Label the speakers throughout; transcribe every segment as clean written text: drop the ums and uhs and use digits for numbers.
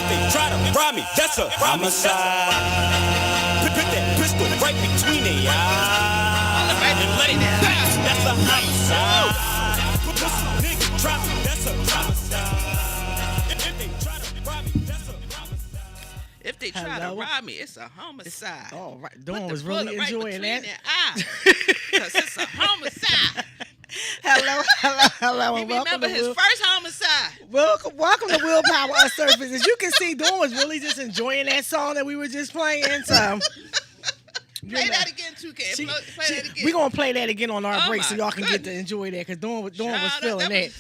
Speaker 1: they try to rob me, that's a homicide. Put that pistol right between their eyes and let it pass, that's a homicide. Pussy nigga try me, that's a homicide. If they try to rob me, that's a homicide.
Speaker 2: If they try to rob me, it's a homicide.
Speaker 3: Oh, right. Dawn was really enjoying that.
Speaker 2: Because it's a homicide.
Speaker 3: Hello,
Speaker 2: He
Speaker 3: and welcome
Speaker 2: remember
Speaker 3: to
Speaker 2: his first homicide.
Speaker 3: welcome to WillPower UnSurfaced. As you can see, Dawn was really just enjoying that song that we were just playing. So,
Speaker 2: Play that again, too, Ken. Play that again.
Speaker 3: We're going to play that again on our break so y'all can
Speaker 2: goodness.
Speaker 3: get to enjoy that because Dawn was feeling that.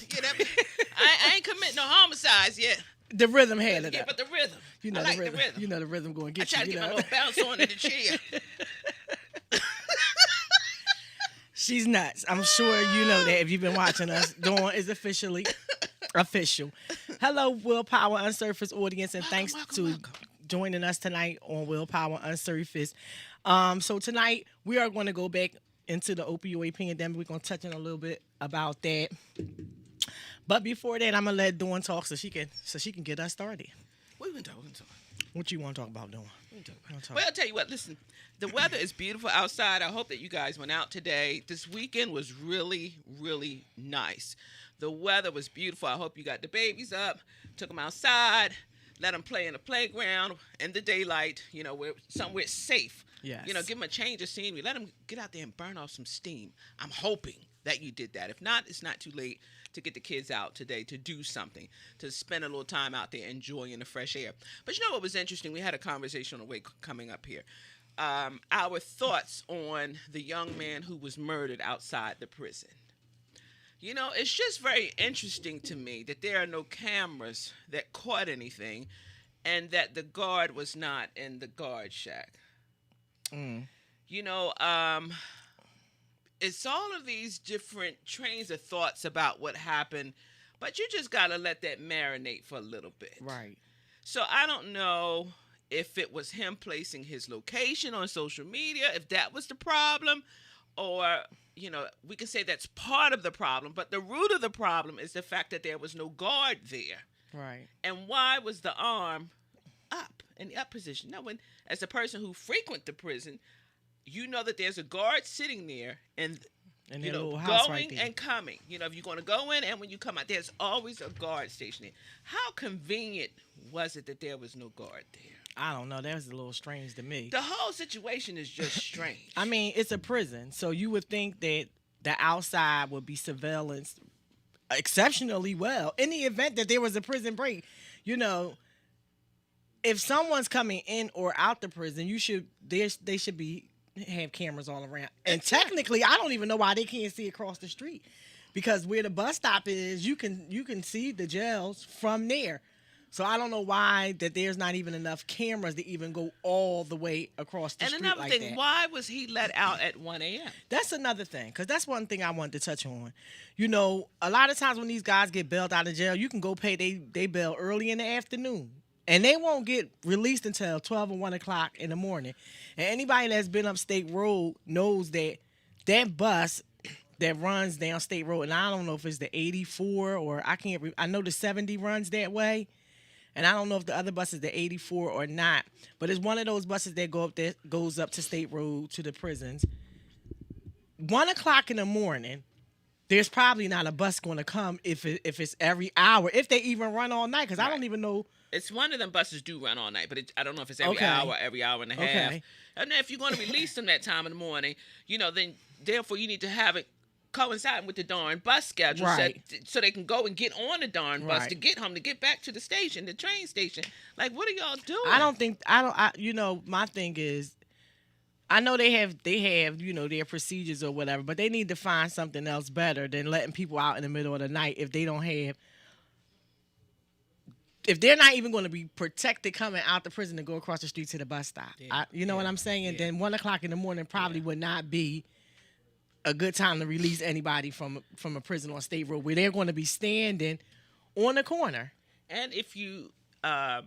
Speaker 2: I ain't committing no homicides yet.
Speaker 3: The rhythm had it
Speaker 2: Yeah,
Speaker 3: up.
Speaker 2: but the rhythm.
Speaker 3: You know
Speaker 2: I like
Speaker 3: the rhythm.
Speaker 2: rhythm.
Speaker 3: You know the rhythm going to
Speaker 2: I
Speaker 3: get you.
Speaker 2: try to get my little bounce on in the chair.
Speaker 3: She's nuts. I'm sure you know that if you've been watching us. Dawn is officially official. Hello, WillPower UnSurfaced audience, and thanks to joining us tonight on WillPower UnSurfaced. So tonight we are going to go back into the opioid pandemic. We're going to touch on a little bit about that. But before that, I'm gonna let Dawn talk so she can get us started.
Speaker 2: What we talking?
Speaker 3: What you want to talk about, Dawn?
Speaker 2: Well, I'll tell you what. Listen, the weather is beautiful outside. I hope that you guys went out today. This weekend was really, really nice. The weather was beautiful. I hope you got the babies up, took them outside, let them play in the playground in the daylight. You know, where somewhere safe.
Speaker 3: Yes.
Speaker 2: You know, give them a change of scenery. Let them get out there and burn off some steam. I'm hoping that you did that. If not, it's not too late to get the kids out today to do something, to spend a little time out there enjoying the fresh air. But you know what was interesting? We had a conversation on the way coming up here. Our thoughts on the young man who was murdered outside the prison. You know, it's just very interesting to me that there are no cameras that caught anything and that the guard was not in the guard shack. You know, it's all of these different trains of thoughts about what happened, but you just got to let that marinate for a little bit.
Speaker 3: Right.
Speaker 2: So I don't know if it was him placing his location on social media, if that was the problem, or, you know, we can say that's part of the problem, but the root of the problem is the fact that there was no guard there.
Speaker 3: Right.
Speaker 2: And why was the arm up, in the up position? Now, as a person who frequent the prison, you know that there's a guard sitting there and you know, going right and coming. You know, if you're going to go in and when you come out, there's always a guard station there. How convenient was it that there was no guard there?
Speaker 3: I don't know. That was a little strange to me.
Speaker 2: The whole situation is just strange.
Speaker 3: I mean, it's a prison, so you would think that the outside would be surveillance exceptionally well. In the event that there was a prison break, you know, if someone's coming in or out the prison, they should have cameras all around. And technically, I don't even know why they can't see across the street, because where the bus stop is, you can see the jails from there. So I don't know why that there's not even enough cameras to even go all the way across the street like that.
Speaker 2: And another thing, why was he let out at 1 a.m.?
Speaker 3: That's another thing, because that's one thing I wanted to touch on. You know, a lot of times when these guys get bailed out of jail, you can go pay they bail early in the afternoon. And they won't get released until 12 or 1 o'clock in the morning. And anybody that's been up State Road knows that that bus that runs down State Road, and I don't know if it's the 84 or I know the 70 runs that way. And I don't know if the other bus is the 84 or not. But it's one of those buses that goes up to State Road to the prisons. 1 o'clock in the morning, there's probably not a bus going to come if it's every hour, if they even run all night, because I don't even know.
Speaker 2: It's one of them buses do run all night, but I don't know if it's every hour, every hour and a half. And then if you're going to release them that time in the morning, you know, then therefore you need to have it coinciding with the darn bus schedule,
Speaker 3: right,
Speaker 2: so they can go and get on the darn bus to get home, to get back to the station, the train station. Like, what are y'all doing?
Speaker 3: You know, my thing is, I know they have, you know, their procedures or whatever, but they need to find something else better than letting people out in the middle of the night if they don't have, if they're not even going to be protected coming out the prison to go across the street to the bus stop. You know what I'm saying? Then 1 o'clock in the morning probably would not be a good time to release anybody from a prison on State Road where they're going to be standing on the corner.
Speaker 2: And if you are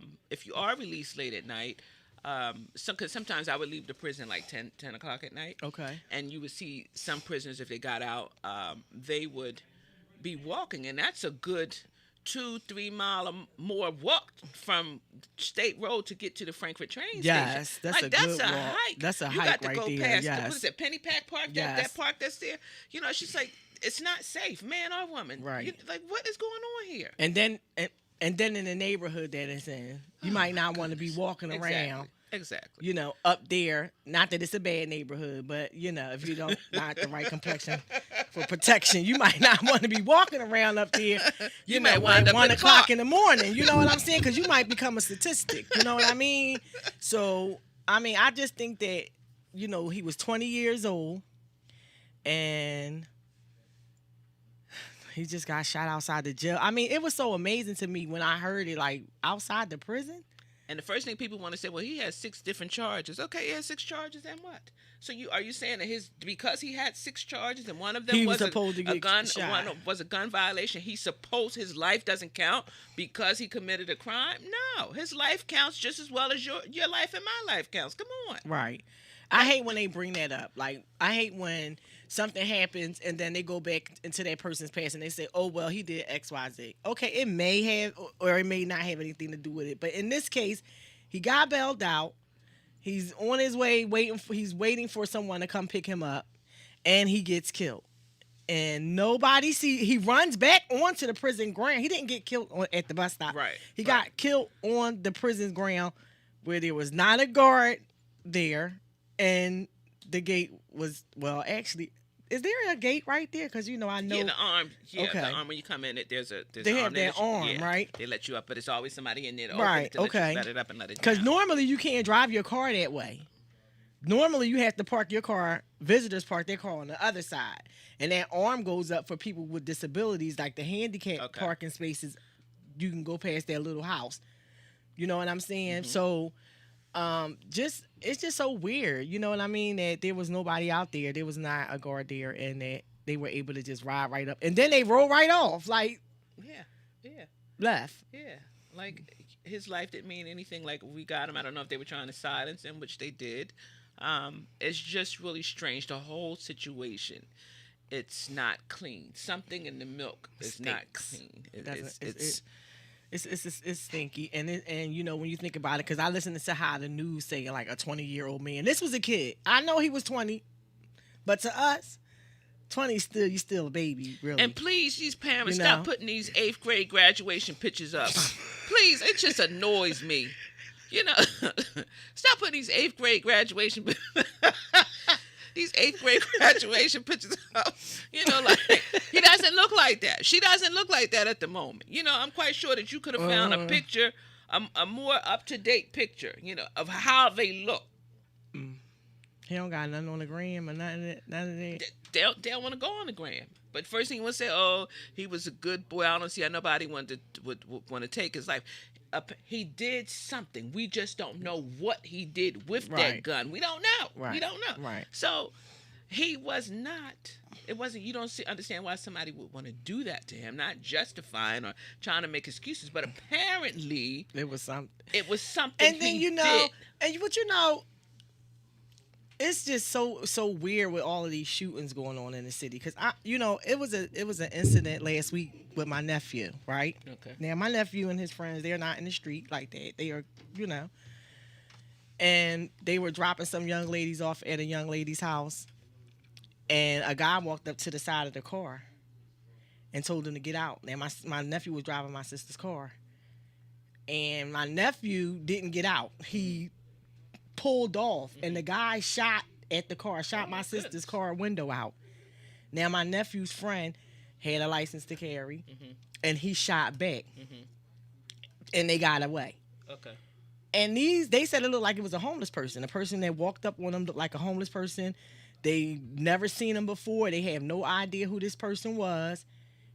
Speaker 2: released late at night, because sometimes I would leave the prison like 10 o'clock at night.
Speaker 3: Okay.
Speaker 2: And you would see some prisoners, if they got out, they would be walking, and that's a good 2-3 mile or more walk from State Road to get to the Frankfurt train station.
Speaker 3: Yes, that's a good walk.
Speaker 2: Hike.
Speaker 3: That's a
Speaker 2: you
Speaker 3: hike
Speaker 2: got to
Speaker 3: right
Speaker 2: go
Speaker 3: there.
Speaker 2: past
Speaker 3: Yes.
Speaker 2: what is it, Pennypack Park?
Speaker 3: Yes.
Speaker 2: That park that's there. You know, she's like, it's not safe, man or woman.
Speaker 3: Right.
Speaker 2: Like, what is going on here?
Speaker 3: And then in the neighborhood that it's in, you might not want to be walking around.
Speaker 2: Exactly.
Speaker 3: You know, up there. Not that it's a bad neighborhood, but you know, if you don't not the right complexion for protection, you might not want to be walking around up there. You know,
Speaker 2: might wind up
Speaker 3: 1
Speaker 2: in the
Speaker 3: o'clock
Speaker 2: park.
Speaker 3: in the morning. You know what I'm saying? Because you might become a statistic. You know what I mean? So, I mean, I just think that, you know, he was 20 years old, and he just got shot outside the jail. I mean, it was so amazing to me when I heard it, like, outside the prison.
Speaker 2: And the first thing people want to say, well, he has 6 different charges. Okay, he has 6 charges, and what? So are you saying that because he had 6 charges and one of them was
Speaker 3: supposed to
Speaker 2: a
Speaker 3: get
Speaker 2: gun,
Speaker 3: shot.
Speaker 2: one was a gun violation, his life doesn't count because he committed a crime? No, his life counts just as well as your life and my life counts. Come on.
Speaker 3: Right. I hate when they bring that up. Like, I hate when something happens and then they go back into that person's past and they say, oh, well, he did X, Y, Z. Okay, it may have or it may not have anything to do with it. But in this case, he got bailed out. He's on his way he's waiting for someone to come pick him up, and he gets killed. And nobody he runs back onto the prison ground. He didn't get killed at the bus stop.
Speaker 2: Right.
Speaker 3: He got killed on the prison ground where there was not a guard there. And the gate was, well, actually, is there a gate right there? Because, you know, I know.
Speaker 2: Yeah, the arm. Yeah,
Speaker 3: Okay.
Speaker 2: the arm when you come in, there's
Speaker 3: They
Speaker 2: an
Speaker 3: have
Speaker 2: arm.
Speaker 3: that arm, right?
Speaker 2: They let you up, but it's always somebody in there to
Speaker 3: Right,
Speaker 2: open it to
Speaker 3: okay.
Speaker 2: let it up and let it
Speaker 3: Because
Speaker 2: down.
Speaker 3: normally you can't drive your car that way. Normally you have to park your car, visitors park their car on the other side. And that arm goes up for people with disabilities, like the handicap parking spaces. You can go past their little house. You know what I'm saying? So, it's just so weird. You know what I mean? That there was nobody out there. There was not a guard there, and that they were able to just ride right up. And then they roll right off, like, left.
Speaker 2: Yeah. Like, his life didn't mean anything. Like, we got him. I don't know if they were trying to silence him, which they did. It's just really strange. The whole situation, it's not clean. Something in the milk is not clean.
Speaker 3: It's stinky, and you know, when you think about it, because I listen to how the news say, like, a 20-year-old man. This was a kid. I know he was 20, but to us, 20 you still a baby, really.
Speaker 2: And please, these parents,
Speaker 3: You know?
Speaker 2: stop putting these 8th grade graduation pictures up. Please, it just annoys me. You know, stop putting these 8th grade graduation these 8th grade graduation pictures up. You know, like, he doesn't look like that. She doesn't look like that at the moment. You know, I'm quite sure that you could have found a picture, a more up-to-date picture, you know, of how they look.
Speaker 3: He don't got nothing on the gram or none of that.
Speaker 2: They don't want to go on the gram. But first thing he would say, oh, he was a good boy. I don't see how nobody would want to take his life. He did something. We just don't know what he did with that gun. We don't know.
Speaker 3: Right.
Speaker 2: We don't know.
Speaker 3: Right.
Speaker 2: So he was not. It wasn't. You don't understand why somebody would want to do that to him. Not justifying or trying to make excuses, but apparently
Speaker 3: It was something.
Speaker 2: it was something.
Speaker 3: And then
Speaker 2: he
Speaker 3: you know,
Speaker 2: did.
Speaker 3: and what you know, it's just so weird with all of these shootings going on in the city. Because it was an incident last week with my nephew, right?
Speaker 2: Okay.
Speaker 3: Now my nephew and his friends, they're not in the street like that. They are, you know, and they were dropping some young ladies off at a young lady's house, and a guy walked up to the side of the car and told them to get out. Now my nephew was driving my sister's car, and my nephew didn't get out. He pulled off, and the guy shot at the car, shot my sister's car window out. Now my nephew's friend had a license to carry, and he shot back, and they got away.
Speaker 2: Okay.
Speaker 3: And they said it looked like it was a homeless person. A person that walked up on them looked like a homeless person. They never seen him before. They have no idea who this person was,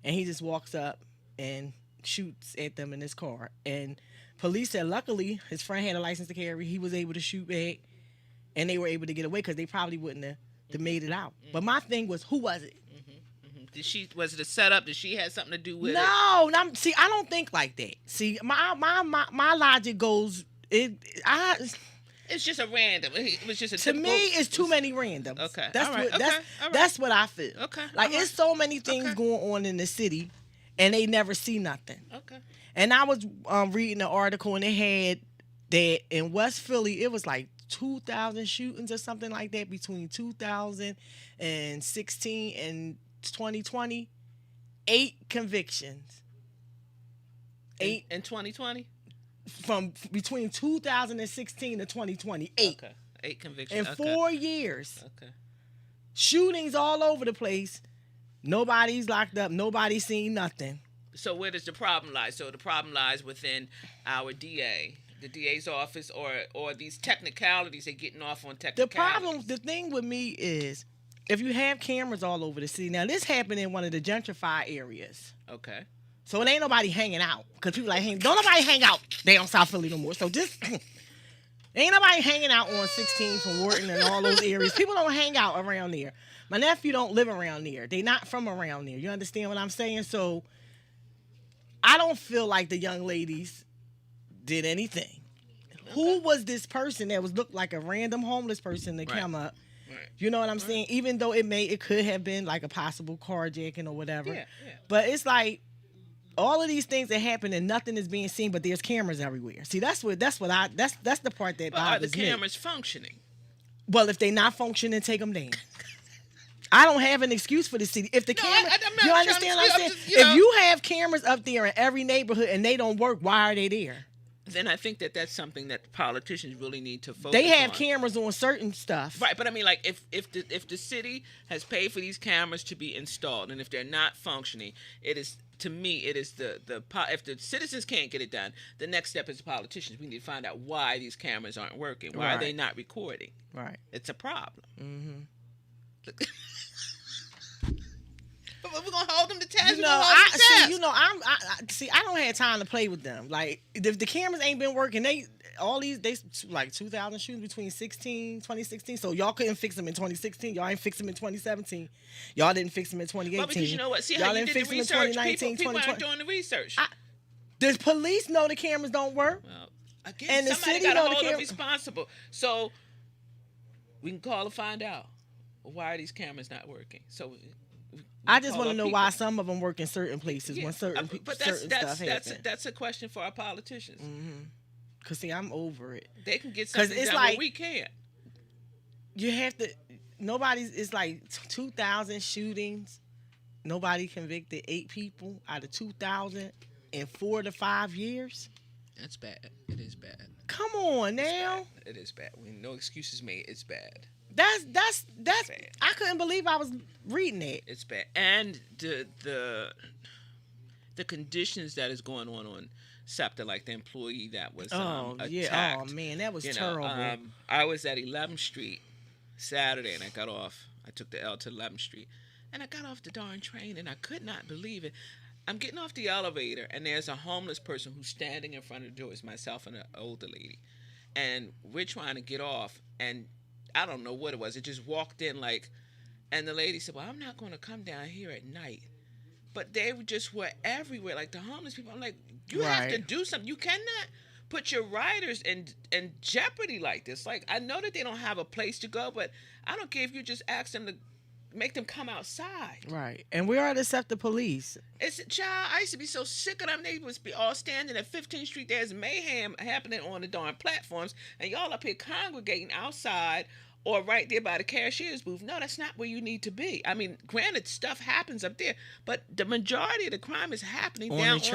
Speaker 3: and he just walks up and shoots at them in his car. And police said luckily his friend had a license to carry. He was able to shoot back, and they were able to get away because they probably wouldn't have made it out. But my thing was, who was it?
Speaker 2: Was it a setup? Did she have something to do with it?
Speaker 3: No, see, I don't think like that. See, my logic goes,
Speaker 2: It's just a random. It was just a
Speaker 3: to me, it's too many randoms.
Speaker 2: Okay.
Speaker 3: That's
Speaker 2: All right.
Speaker 3: what
Speaker 2: Okay. All right.
Speaker 3: That's what I feel.
Speaker 2: Okay.
Speaker 3: Like,
Speaker 2: All right.
Speaker 3: it's so many things going on in the city, and they never see nothing.
Speaker 2: Okay.
Speaker 3: And I was reading the article, and it had that in West Philly, it was like 2,000 shootings or something like that between 2016 and 2020. 8 convictions. 8
Speaker 2: in 2020?
Speaker 3: From between 2016 to 2020. 8.
Speaker 2: Okay. 8 convictions.
Speaker 3: In 4 years.
Speaker 2: Okay.
Speaker 3: Shootings all over the place. Nobody's locked up. Nobody's seen nothing.
Speaker 2: So where does the problem lie? So the problem lies within our DA, the DA's office, or these technicalities. They're getting off on technicalities.
Speaker 3: The thing with me is, if you have cameras all over the city, now this happened in one of the gentrified areas.
Speaker 2: Okay.
Speaker 3: So it ain't nobody hanging out. Because people like, don't nobody hang out down South Philly no more. So just, ain't nobody hanging out on 16 from Wharton and all those areas. People don't hang out around there. My nephew don't live around there. They not from around there. You understand what I'm saying? So I don't feel like the young ladies did anything. Okay. Who was this person that looked like a random homeless person that came up? Right. You know what I'm saying? Even though it could have been like a possible carjacking or whatever. Yeah. But it's like all of these things that happen and nothing is being seen, but there's cameras everywhere. See, that's the part that bothers me.
Speaker 2: Are the cameras functioning?
Speaker 3: Well, if they're not functioning, take them down. I don't have an excuse for the city. If the camera, you understand what I'm saying? If you have cameras up there in every neighborhood and they don't work, why are they there?
Speaker 2: Then I think that's something that politicians really need to focus on.
Speaker 3: They have cameras on certain stuff.
Speaker 2: Right, but I mean, like, if the city has paid for these cameras to be installed, and if they're not functioning, to me, it is if the citizens can't get it done, the next step is the politicians. We need to find out why these cameras aren't working. Why are they not recording? Right. It's a problem. Mm-hmm. But we're gonna hold them to task.
Speaker 3: I don't have time to play with them. Like, if the cameras ain't been working, they like 2,000 shootings between 2016. So y'all couldn't fix them in 2016. Y'all ain't fix them in 2017. Y'all didn't fix them in 2018.
Speaker 2: But because you know what? See how you did the research. People aren't doing the research.
Speaker 3: The police know the cameras don't work.
Speaker 2: Well, again, and somebody got to hold them responsible. So we can call and find out why are these cameras not working. So.
Speaker 3: I just want to know why some of them work in certain places when certain stuff happens.
Speaker 2: That's a question for our politicians.
Speaker 3: Mm-hmm. Cause see, I'm over it.
Speaker 2: They can get something done, but we can't.
Speaker 3: You have to. It's like 2,000 shootings. Nobody convicted 8 people out of 2,000 in 4 to 5 years.
Speaker 2: That's bad. It is bad.
Speaker 3: Come on now.
Speaker 2: It is bad. No excuses made. It's bad.
Speaker 3: That's bad. I couldn't believe I was reading it.
Speaker 2: It's bad. And the conditions that is going on Scepter, like the employee that was attacked.
Speaker 3: Oh man, that was terrible.
Speaker 2: I was at 11th Street Saturday and I got off. I took the L to 11th Street and I got off the darn train and I could not believe it. I'm getting off the elevator and there's a homeless person who's standing in front of the door. It's myself and an older lady. And we're trying to get off and I don't know what it was. It just walked in and the lady said, well, I'm not going to come down here at night. But they were everywhere. Like the homeless people, I'm like, you have to do something. You cannot put your riders in jeopardy like this. Like, I know that they don't have a place to go, but I don't care if you just ask them to make them come outside.
Speaker 3: Right. And where are the Scepter police?
Speaker 2: I used to be so sick of them. They would be all standing at 15th Street. There's mayhem happening on the darn platforms, and y'all up here congregating outside or right there by the cashier's booth. No, that's not where you need to be. I mean, granted, stuff happens up there, but the majority of the crime is happening down on these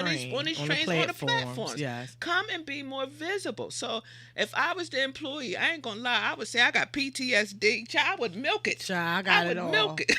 Speaker 2: trains, on the platforms. Yes. Come and be more visible. So if I was the employee, I ain't gonna lie, I would say I got PTSD. Child, I would milk it.
Speaker 3: Child, I would milk
Speaker 2: it.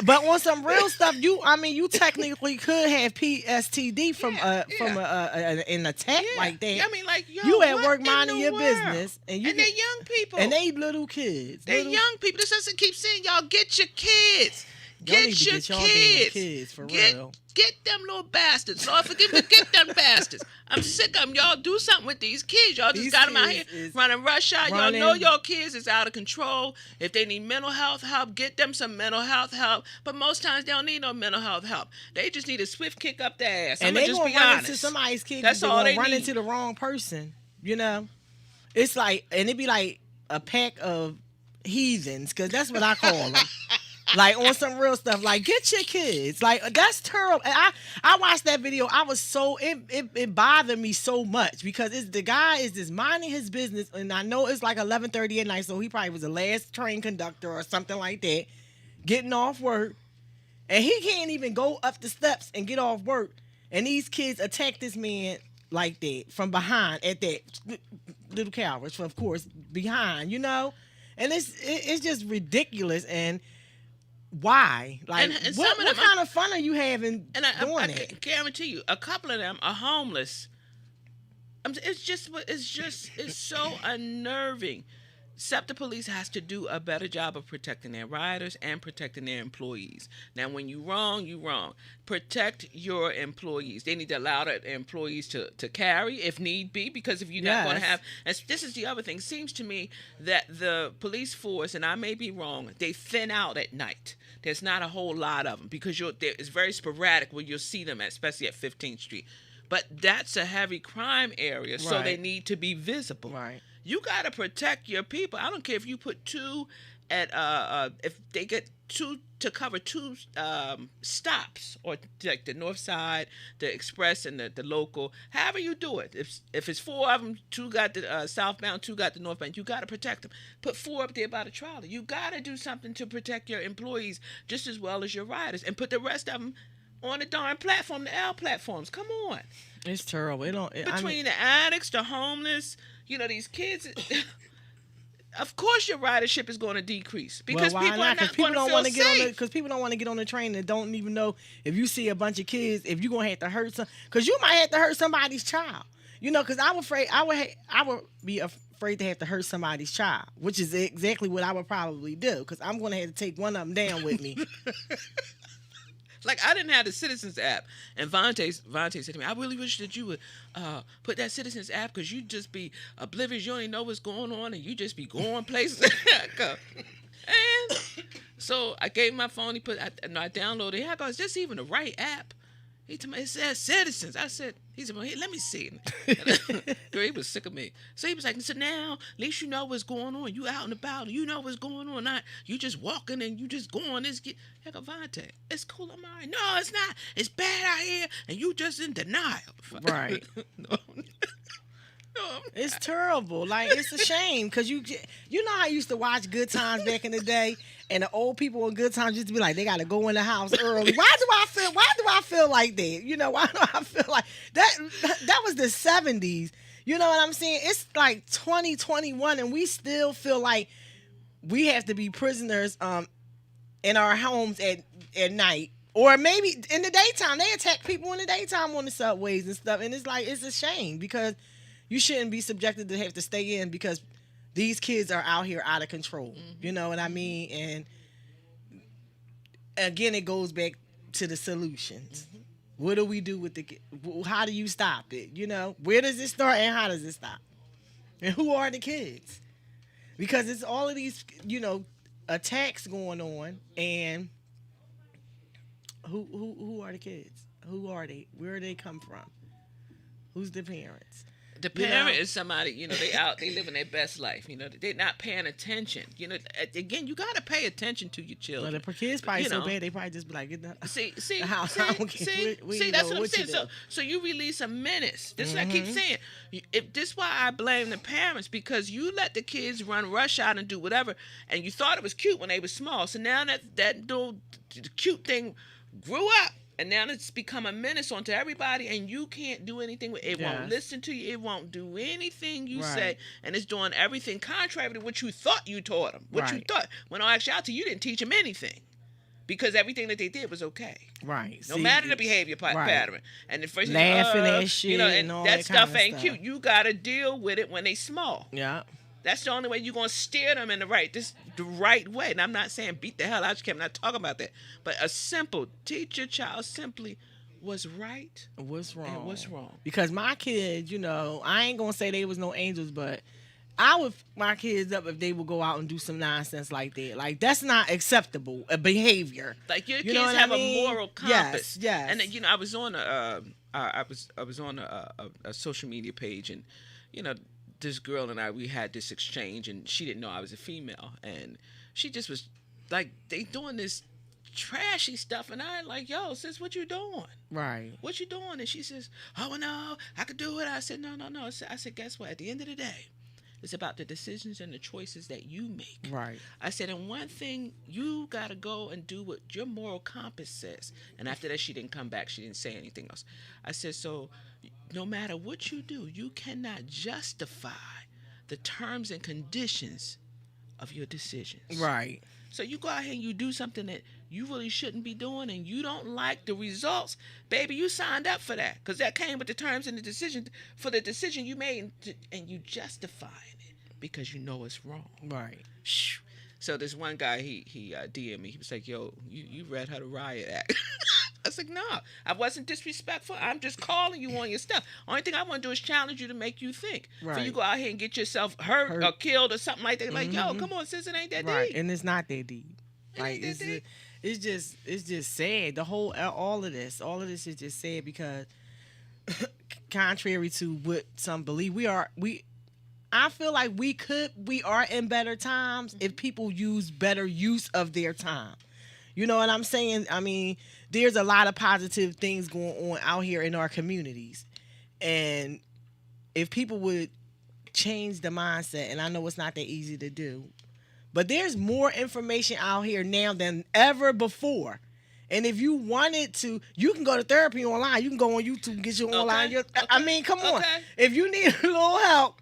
Speaker 3: But on some real stuff, you technically could have PTSD from an attack like that.
Speaker 2: I mean, like,
Speaker 3: you at work minding your business,
Speaker 2: and they're young people,
Speaker 3: and they little kids.
Speaker 2: They're young people. This doesn't keep saying, y'all get your kids. Get your kids. For real. Get them little bastards. Lord, forgive me. Get them bastards. I'm sick of them. Y'all do something with these kids. Y'all just got them out here running rush hour. Y'all know your kids is out of control. If they need mental health help, get them some mental health help. But most times they don't need no mental health help. They just need a swift kick up their ass.
Speaker 3: And they just be honest. Into somebody's kid. That's all they run into the wrong person. You know, it's like, and it be like a pack of heathens, because that's what I call them. Like on some real stuff. Like get your kids. Like that's terrible. And I watched that video. I was so it bothered me so much because the guy is just minding his business, and I know it's like 11:30 at night, so he probably was the last train conductor or something like that, getting off work, and he can't even go up the steps and get off work, and these kids attack this man like that from behind at that little carriage, of course, behind, and it's just ridiculous. And why? Like,
Speaker 2: and
Speaker 3: what kind of fun are you having
Speaker 2: and I
Speaker 3: it?
Speaker 2: guarantee you, a couple of them are homeless. It's so unnerving. Scepter Police has to do a better job of protecting their riders and protecting their employees. Now, when you wrong, you wrong. Protect your employees. They need to allow their employees to carry if need be, because if you're not going to have... And this is the other thing. It seems to me that the police force, and I may be wrong, they thin out at night. There's not a whole lot of them because it's very sporadic where you'll see them, especially at 15th Street. But that's a heavy crime area, so they need to be visible.
Speaker 3: Right.
Speaker 2: You got to protect your people. I don't care if you put two at if they get two to cover two stops, or like the North Side, the Express, and the local. However you do it. If it's four of them, two got the southbound, two got the northbound. You got to protect them. Put four up there by the trolley. You got to do something to protect your employees just as well as your riders, and put the rest of them on the darn platform, the L platforms. Come on.
Speaker 3: It's terrible.
Speaker 2: Between the addicts, the homeless, these kids. Of course, your ridership is going to decrease because people are not going to feel safe.
Speaker 3: Because people don't want to get on the train and don't even know if you see a bunch of kids, if you're going to have to hurt some. Because you might have to hurt somebody's child. Because I would be afraid to have to hurt somebody's child, which is exactly what I would probably do. Because I'm going to have to take one of them down with me.
Speaker 2: Like, I didn't have the Citizens app, and Vontae said to me, I really wish that you would put that Citizens app, because you just be oblivious. You don't even know what's going on, and you just be going places. And so I gave him my phone. I downloaded it. I go, is this even the right app? He told me, it says Citizens. I said, he said, well, here, let me see. Girl, he was sick of me. So he was like, so now, at least you know what's going on. You out and about. You know what's going on. Not you just walking and you just going. I go, Vontae, it's cool. I'm all right. No, it's not. It's bad out here, and you just in denial.
Speaker 3: Right.
Speaker 2: No.
Speaker 3: It's terrible. Like, it's a shame, because you know how I used to watch Good Times back in the day, and the old people in Good Times used to be like, they got to go in the house early. Why do I feel like that? Why do I feel like that? That was the 70s. You know what I'm saying? It's like 2021, and we still feel like we have to be prisoners in our homes at night. Or maybe in the daytime. They attack people in the daytime on the subways and stuff. And it's like, it's a shame, because you shouldn't be subjected to have to stay in, because these kids are out here out of control. Mm-hmm. You know what I mean? And again, it goes back to the solutions. Mm-hmm. What do we do with how do you stop it? Where does it start and how does it stop? And who are the kids? Because it's all of these, attacks going on, and who are the kids? Who are they? Where do they come from? Who's the parents?
Speaker 2: The parent is somebody, they living their best life. They're not paying attention. Again, you got to pay attention to your children.
Speaker 3: Well, the kids probably so bad, they probably just be like,
Speaker 2: see, that's what I'm saying. So you release a menace. This is what I keep saying. This is why I blame the parents, because you let the kids rush out and do whatever, and you thought it was cute when they were small. So now that little cute thing grew up. And now it's become a menace onto everybody, and you can't do anything with it. It won't listen to you. It won't do anything you say, and it's doing everything contrary to what you thought you taught them. What you thought. When in actuality, you didn't teach them anything, because everything that they did was okay.
Speaker 3: Right.
Speaker 2: No matter the behavior pattern. And the first
Speaker 3: laughing at shit, and all
Speaker 2: that stuff ain't
Speaker 3: stuff.
Speaker 2: Cute. You got to deal with it when they small.
Speaker 3: Yeah.
Speaker 2: That's the only way you're going to steer them in the right way. And I'm not saying beat the hell out of you. I'm not talking about that. But teach your child simply what's right,
Speaker 3: what's wrong,
Speaker 2: and what's wrong.
Speaker 3: Because my kids, I ain't going to say they was no angels, but I would fuck my kids up if they would go out and do some nonsense like that. Like, that's not acceptable behavior.
Speaker 2: Like, your kids have a moral compass.
Speaker 3: Yes.
Speaker 2: And then, I was on I was on a social media page, and this girl and we had this exchange, and she didn't know I was a female, and she just was like they doing this trashy stuff, and I like, yo, sis, what you doing?
Speaker 3: Right.
Speaker 2: What you doing? And she says, oh no, I could do it. I said, no. I said, guess what? At the end of the day, it's about the decisions and the choices that you make.
Speaker 3: Right.
Speaker 2: I said, and one thing, you got to go and do what your moral compass says. And after that, she didn't come back. She didn't say anything else. I said, so no matter what you do, you cannot justify the terms and conditions of your decisions.
Speaker 3: Right.
Speaker 2: So you go out here and you do something that you really shouldn't be doing, and you don't like the results, baby, you signed up for that, because that came with the terms and the decision for the decision you made, and you justifying it because you know it's wrong.
Speaker 3: Right.
Speaker 2: So this one guy, he DM'd me. He was like, yo, you read her the riot act. I was like, no, I wasn't disrespectful. I'm just calling you on your stuff. Only thing I want to do is challenge you to make you think.
Speaker 3: Right.
Speaker 2: So you go out here and get yourself hurt or killed or something like that. Like, yo, come on, sis, it ain't that
Speaker 3: Right.
Speaker 2: deep.
Speaker 3: And it's not that deep. Like, it's just sad. All of this is just sad because contrary to what some believe, I feel like we are in better times if people use better use of their time. You know what I'm saying? I mean, there's a lot of positive things going on out here in our communities. And if people would change the mindset, and I know it's not that easy to do, but there's more information out here now than ever before. And if you wanted to, you can go to therapy online. You can go on YouTube and get your online. I mean, come on. If you need a little help,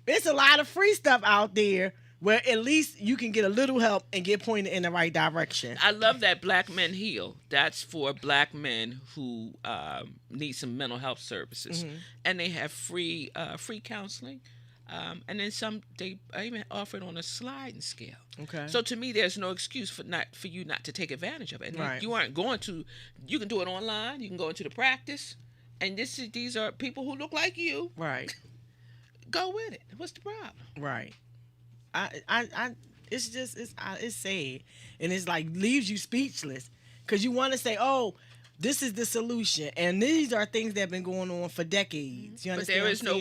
Speaker 3: there's a lot of free stuff out there where at least you can get a little help and get pointed in the right direction.
Speaker 2: I love that Black Men Heal. That's for Black men who need some mental health services. Mm-hmm. And they have free counseling. And then some, they even offer it on a sliding scale. Okay. So to me, there's no excuse for you not to take advantage of it. And right. You aren't going to, you can do it online. You can go into the practice. And these are people who look like you.
Speaker 3: Right.
Speaker 2: Go with it. What's the problem?
Speaker 3: Right. It's just, it's sad. And it's like, leaves you speechless. Because you want to say, oh, this is the solution, and these are things that have been going on for decades. You understand?
Speaker 2: But there is no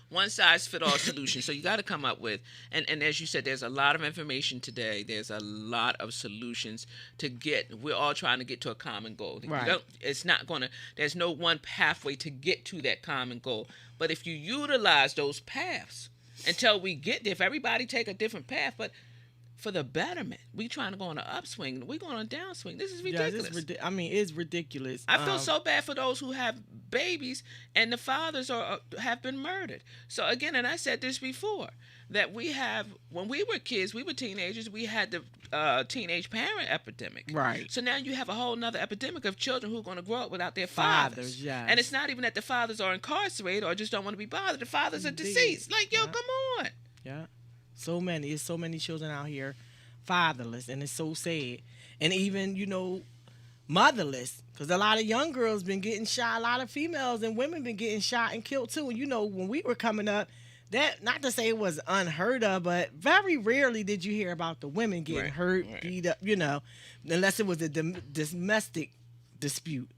Speaker 2: one size fit all solution. So you got to come up with, and as you said, there's a lot of information today. There's a lot of solutions to get. We're all trying to get to a common goal.
Speaker 3: Right.
Speaker 2: It's not gonna. There's no one pathway to get to that common goal. But if you utilize those paths until we get there, if everybody take a different path, but for the betterment, we trying to go on an upswing. We going on a downswing. This is ridiculous.
Speaker 3: Yeah, it's ridiculous.
Speaker 2: I feel so bad for those who have babies and the fathers have been murdered. So again, and I said this before, that when we were kids, we were teenagers, we had the teenage parent epidemic.
Speaker 3: Right.
Speaker 2: So now you have a whole nother epidemic of children who are going to grow up without their fathers.
Speaker 3: Yes.
Speaker 2: And it's not even that the fathers are incarcerated or just don't want to be bothered. The fathers are deceased. Like, yo, come on.
Speaker 3: Yeah. It's so many children out here fatherless, and it's so sad. And even, motherless, because a lot of young girls been getting shot, a lot of females and women been getting shot and killed too. And when we were coming up, that, not to say it was unheard of, but very rarely did you hear about the women getting hurt, beat up, unless it was a domestic dispute.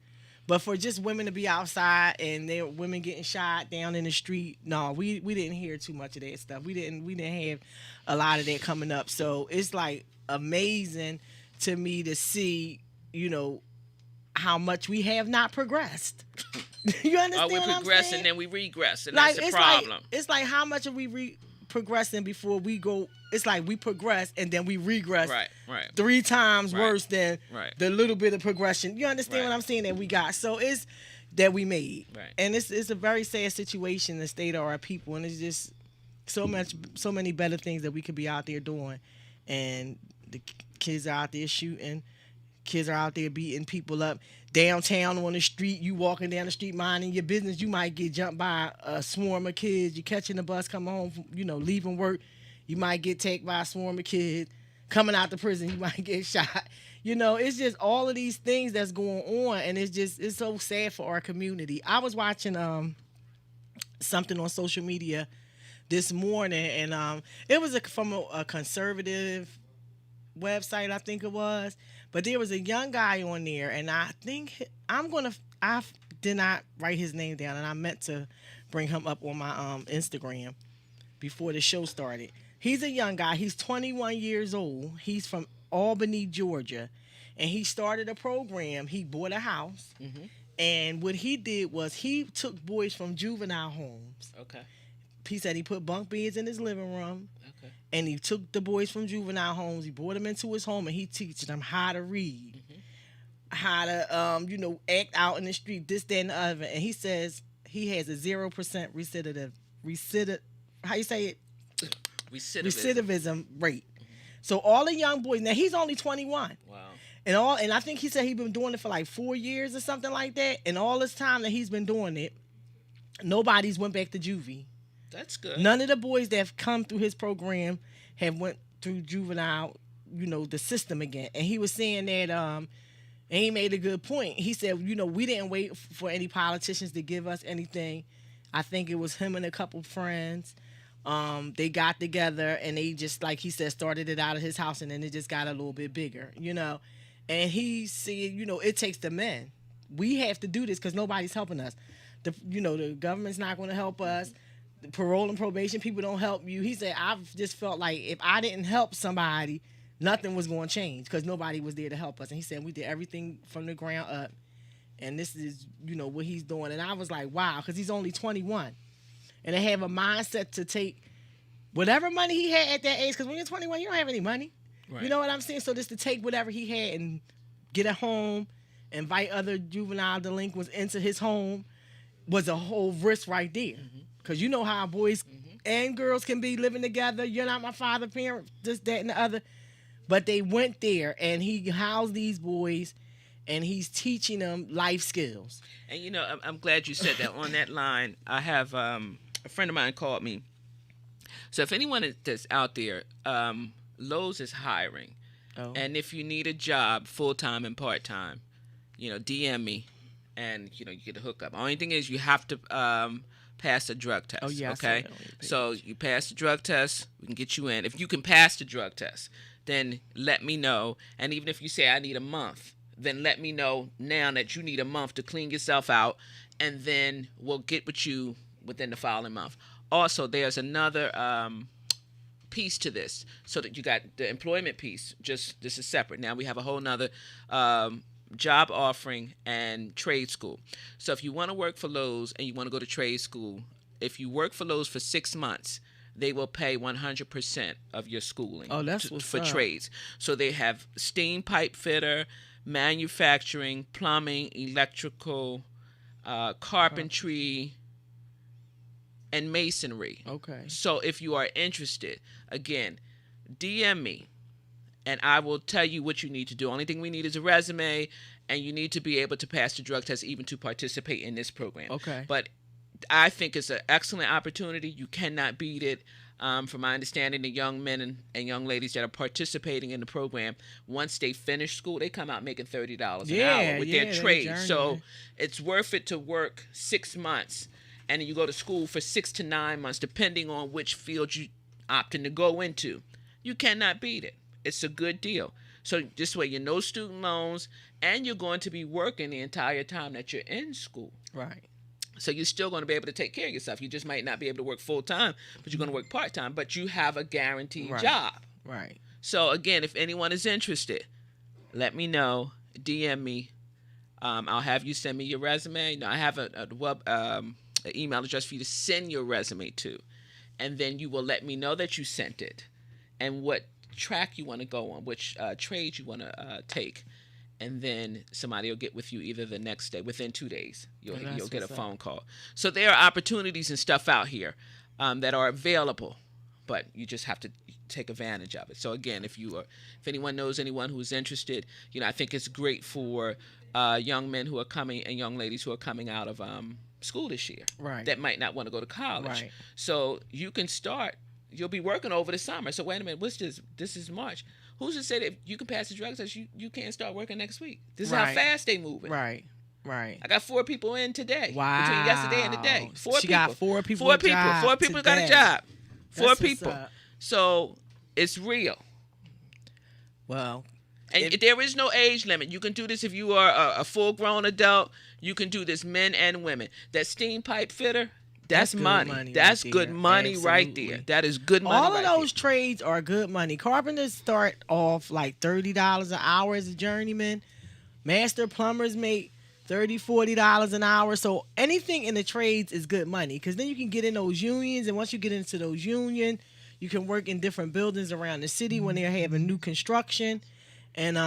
Speaker 3: But for just women to be outside and women getting shot down in the street, no, we didn't hear too much of that stuff. We didn't have a lot of that coming up. So it's like amazing to me to see, how much we have not progressed. You understand what I'm saying?
Speaker 2: We progress and then we regress, and that's the problem.
Speaker 3: It's like how much are we progressing before we go? It's like we progress and then we regress.
Speaker 2: Right.
Speaker 3: 3 times worse than the little bit of progression. You understand what I'm saying that we got? So it's that we made.
Speaker 2: Right.
Speaker 3: And it's a very sad situation, the state of our people, and it's just so many better things that we could be out there doing. And the kids are out there shooting. Kids are out there beating people up. Downtown on the street, you walking down the street minding your business, you might get jumped by a swarm of kids. You catching the bus coming home from, leaving work, you might get taken by a swarm of kids. Coming out the prison, you might get shot. It's just all of these things that's going on, and it's so sad for our community. I was watching something on social media this morning, and it was from a conservative website, I think it was. But there was a young guy on there, and I think I did not write his name down, and I meant to bring him up on my Instagram before the show started. He's a young guy. He's 21 years old. He's from Albany, Georgia, and he started a program. He bought a house, and what he did was he took boys from juvenile homes.
Speaker 2: Okay.
Speaker 3: He said he put bunk beds in his living room,
Speaker 2: Okay.
Speaker 3: and he took the boys from juvenile homes. He brought them into his home, and he teaching them how to read, how to act out in the street, this, that, and the other. And he says he has a 0% recidivism. How you say it? Recidivism rate. So all the young boys, now he's only 21.
Speaker 2: Wow.
Speaker 3: And I think he said he's been doing it for like 4 years or something like that. And all this time that he's been doing it, nobody's went back to juvie.
Speaker 2: That's good.
Speaker 3: None of the boys that have come through his program have went through juvenile, the system again. And he was saying that, and he made a good point. He said, we didn't wait for any politicians to give us anything. I think it was him and a couple friends. They got together and they just, like he said, started it out of his house, and then it just got a little bit bigger, And he said, it takes the men. We have to do this because nobody's helping us. The government's not going to help us. The parole and probation people don't help you. He said, I've just felt like if I didn't help somebody, nothing was going to change because nobody was there to help us. And he said, we did everything from the ground up. And this is, what he's doing. And I was like, wow, because he's only 21. And they have a mindset to take whatever money he had at that age, because when you're 21, you don't have any money. Right. You know what I'm saying? So just to take whatever he had and get a home, invite other juvenile delinquents into his home was a whole risk right there. Because you know how boys and girls can be living together. You're not my father, parent, this, that, and the other. But they went there, and he housed these boys, and he's teaching them life skills.
Speaker 2: And, I'm glad you said that. On that line, I have a friend of mine called me. So if anyone that's out there, Lowe's is hiring. Oh. And if you need a job, full-time and part-time, DM me, and, you get a hookup. The only thing is you have to pass a drug test. Oh, yeah. Okay? So you pass the drug test, we can get you in. If you can pass the drug test, then let me know. And even if you say I need a month, then let me know now that you need a month to clean yourself out, and then we'll get with you within the following month. Also, there's another piece to this, so that you got the employment piece. Just this is separate. Now we have a whole nother job offering and trade school. So if you want to work for Lowe's and you want to go to trade school, if you work for Lowe's for 6 months, they will pay 100% of your schooling.
Speaker 3: Oh, that's
Speaker 2: for trades. So they have steam pipe fitter, manufacturing, plumbing, electrical, carpentry, and masonry.
Speaker 3: Okay.
Speaker 2: So if you are interested, again, DM me, and I will tell you what you need to do. Only thing we need is a resume, and you need to be able to pass the drug test even to participate in this program.
Speaker 3: Okay.
Speaker 2: But I think it's an excellent opportunity. You cannot beat it. From my understanding, the young men and young ladies that are participating in the program, once they finish school, they come out making $30 an hour with their trade. So it's worth it to work 6 months, and then you go to school for 6 to 9 months, depending on which field you opting to go into. You cannot beat it. It's a good deal. So this way, no student loans, and you're going to be working the entire time that you're in school.
Speaker 3: Right.
Speaker 2: So you're still going to be able to take care of yourself. You just might not be able to work full time, but you're going to work part time. But you have a guaranteed job.
Speaker 3: Right.
Speaker 2: So again, if anyone is interested, let me know. DM me. I'll have you send me your resume. I have an email address for you to send your resume to, and then you will let me know that you sent it, and what track you want to go on, which trade you want to take, and then somebody will get with you either the next day, within 2 days. You'll get a phone call. So there are opportunities and stuff out here that are available, but you just have to take advantage of it. So again, if anyone knows anyone who's interested, I think it's great for young men who are coming and young ladies who are coming out of school this year,
Speaker 3: right,
Speaker 2: that might not want to go to college.
Speaker 3: Right.
Speaker 2: So you can start. You'll be working over the summer. So wait a minute, this is March. Who's to say that if you can pass the drug test, you can't start working next week? This is how fast they moving.
Speaker 3: Right. I
Speaker 2: got 4 people in today.
Speaker 3: Wow.
Speaker 2: Between yesterday and today. 4 people.
Speaker 3: Got 4 people.
Speaker 2: 4 people. 4 people got a job. 4 people. So it's real.
Speaker 3: Well.
Speaker 2: And there is no age limit. You can do this if you are a full-grown adult. You can do this, men and women. That steam pipe fitter, That's
Speaker 3: good
Speaker 2: money. That's
Speaker 3: right
Speaker 2: good
Speaker 3: there.
Speaker 2: money right there.
Speaker 3: Absolutely.
Speaker 2: That is good money.
Speaker 3: All
Speaker 2: right
Speaker 3: of those trades are good money. Carpenters start off like $30 an hour as a journeyman. Master plumbers make $30-$40 an hour. So anything in the trades is good money, because then you can get in those unions, and once you get into those unions, you can work in different buildings around the city when they're having new construction, and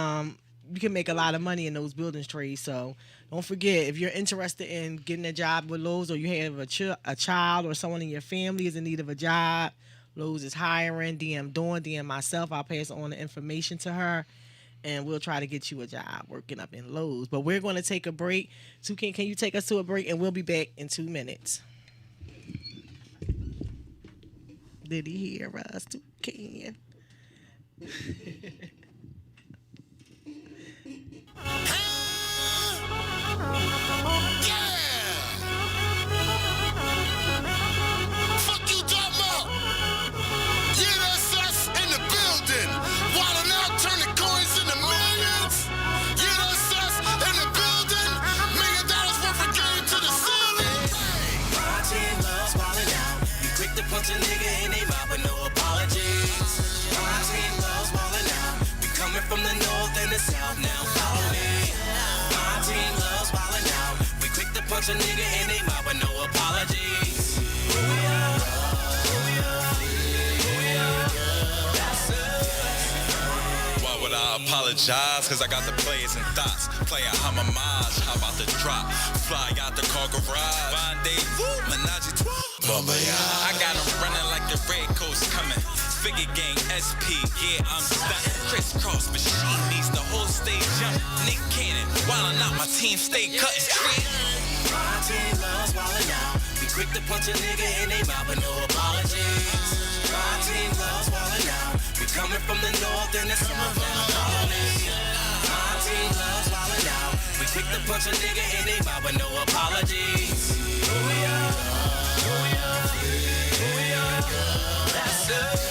Speaker 3: you can make a lot of money in those buildings trades. So don't forget, if you're interested in getting a job with Lowe's, or you have a child or someone in your family is in need of a job, Lowe's is hiring. DM Dawn, DM myself. I'll pass on the information to her, and we'll try to get you a job working up in Lowe's. But we're going to take a break. Toucan, can you take us to a break? And we'll be back in 2 minutes. Did he hear us, Toucan?
Speaker 1: Punch a nigga in they mouth with no apologies. My team loves ballin' out. We coming from the north and the south, now follow me. My team loves ballin' out. We quick to punch a nigga in they mouth with no apologies. Who we are? Who we are? Who we are? That's us. Why would I apologize? Cause I got the players and thoughts. Play a homage, how about the drop? Fly out the car garage. Rendezvous, menage a trois. I got them running like the Red Coast coming. Figure gang SP, yeah, I'm stunting. Crisscross machine needs the whole stage jump. Nick Cannon, wildin' out, my team stay cutting straight. My team loves wildin' out. We quick to punch a nigga in they mouth with no apologies. My team loves wildin' out. We coming from the north and the south, now follow me. My team loves wildin' out. We quick to punch a nigga in they mouth with no apologies. Who we are? Who we are? Who we are? That's us.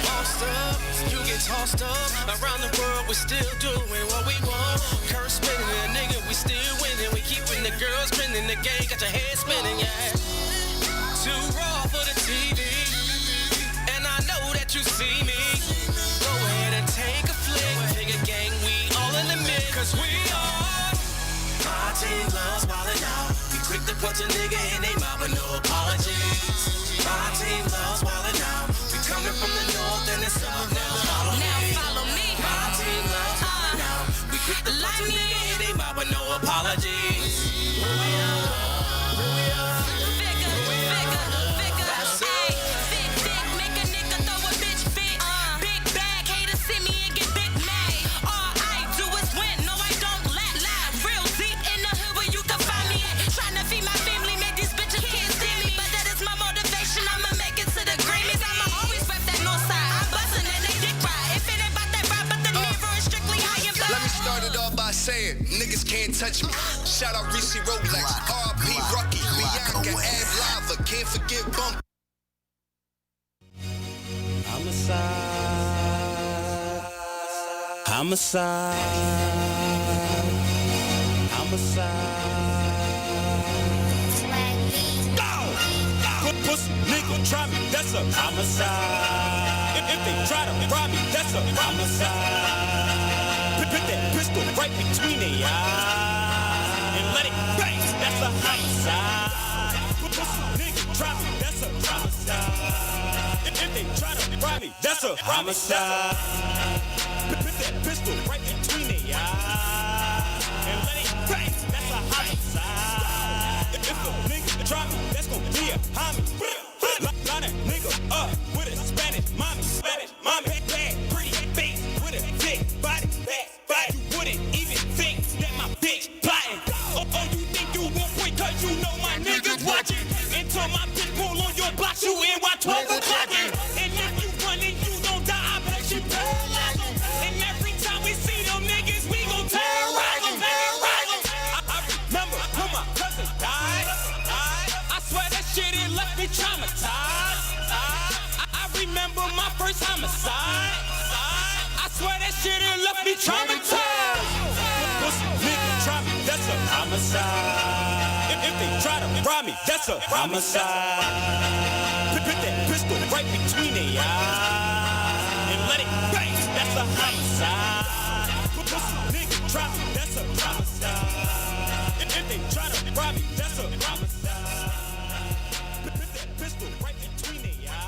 Speaker 1: Bossed up, you get tossed up. Around the world, we're still doing what we want. Curse spinning, a nigga, we still winning. We keeping the girls grinning, the gang got your head spinning, yeah. Too raw for the TV, and I know that you see me. Go ahead and take a flick. Nigga gang, we all in the mix, cause we are. My team loves wildin' out. We quick to punch a nigga in they mouth with no apologies. My team loves wildin' out. We coming from the north and the south, now follow me. My team loves wildin' out. We quick to punch a nigga in they mouth with no apologies. Who we are? Who we are? Who we are? That's it.
Speaker 4: Big make a nigga throw a bitch fit. Big bag, haters see me and get big mad. All I do is win, no I don't lie. Real deep in the hood where you can find me at. Tryna feed my family, make these bitches can't stand me. But that is my motivation, I'ma make it to the Grammys. I'ma always rep that north side. I'm bustin' and they dick ride. If it ain't about that ride, but the mirror is strictly high and
Speaker 5: Let me start it off by saying, niggas can't touch me. Shout out Reese Rolex, R.P. Rocky, Bianca, Ab Lava, can't forget Bump.
Speaker 1: Homicide. Homicide. Pussy nigga try me, that's a homicide. If they try to rob me, that's a homicide. Put that pistol right between their eyes and let it bang, that's a homicide. Pussy nigga try me, that's a homicide. If they try to rob me, that's a homicide. Put that pistol right between their eyes and let it bang, that's a homicide. If a nigga try me, that's gonna be a homie. Line that nigga up with a Spanish mommy, bad, pretty face with a big body, bad. You wouldn't even think that my bitch plotting. Oh, you think you won't point 'cause you know my niggas watching. Until my bitch pull on your block, you in while 12 o'clocking. And if you running, you gon' die. I bet you paralyze them. And every time we see them niggas, we gon' terrorize them. I remember when my cousin died. I swear that shit it left me traumatized. I remember my first homicide. I swear that shit it left me traumatized. Pussy nigga try me, that's a homicide. If they try to rob me, that's a homicide. Put that pistol right between their eyes and let it bang, that's a homicide. Pussy nigga try me, that's a homicide. If they try to rob me, that's a homicide. Put that pistol right between their eyes.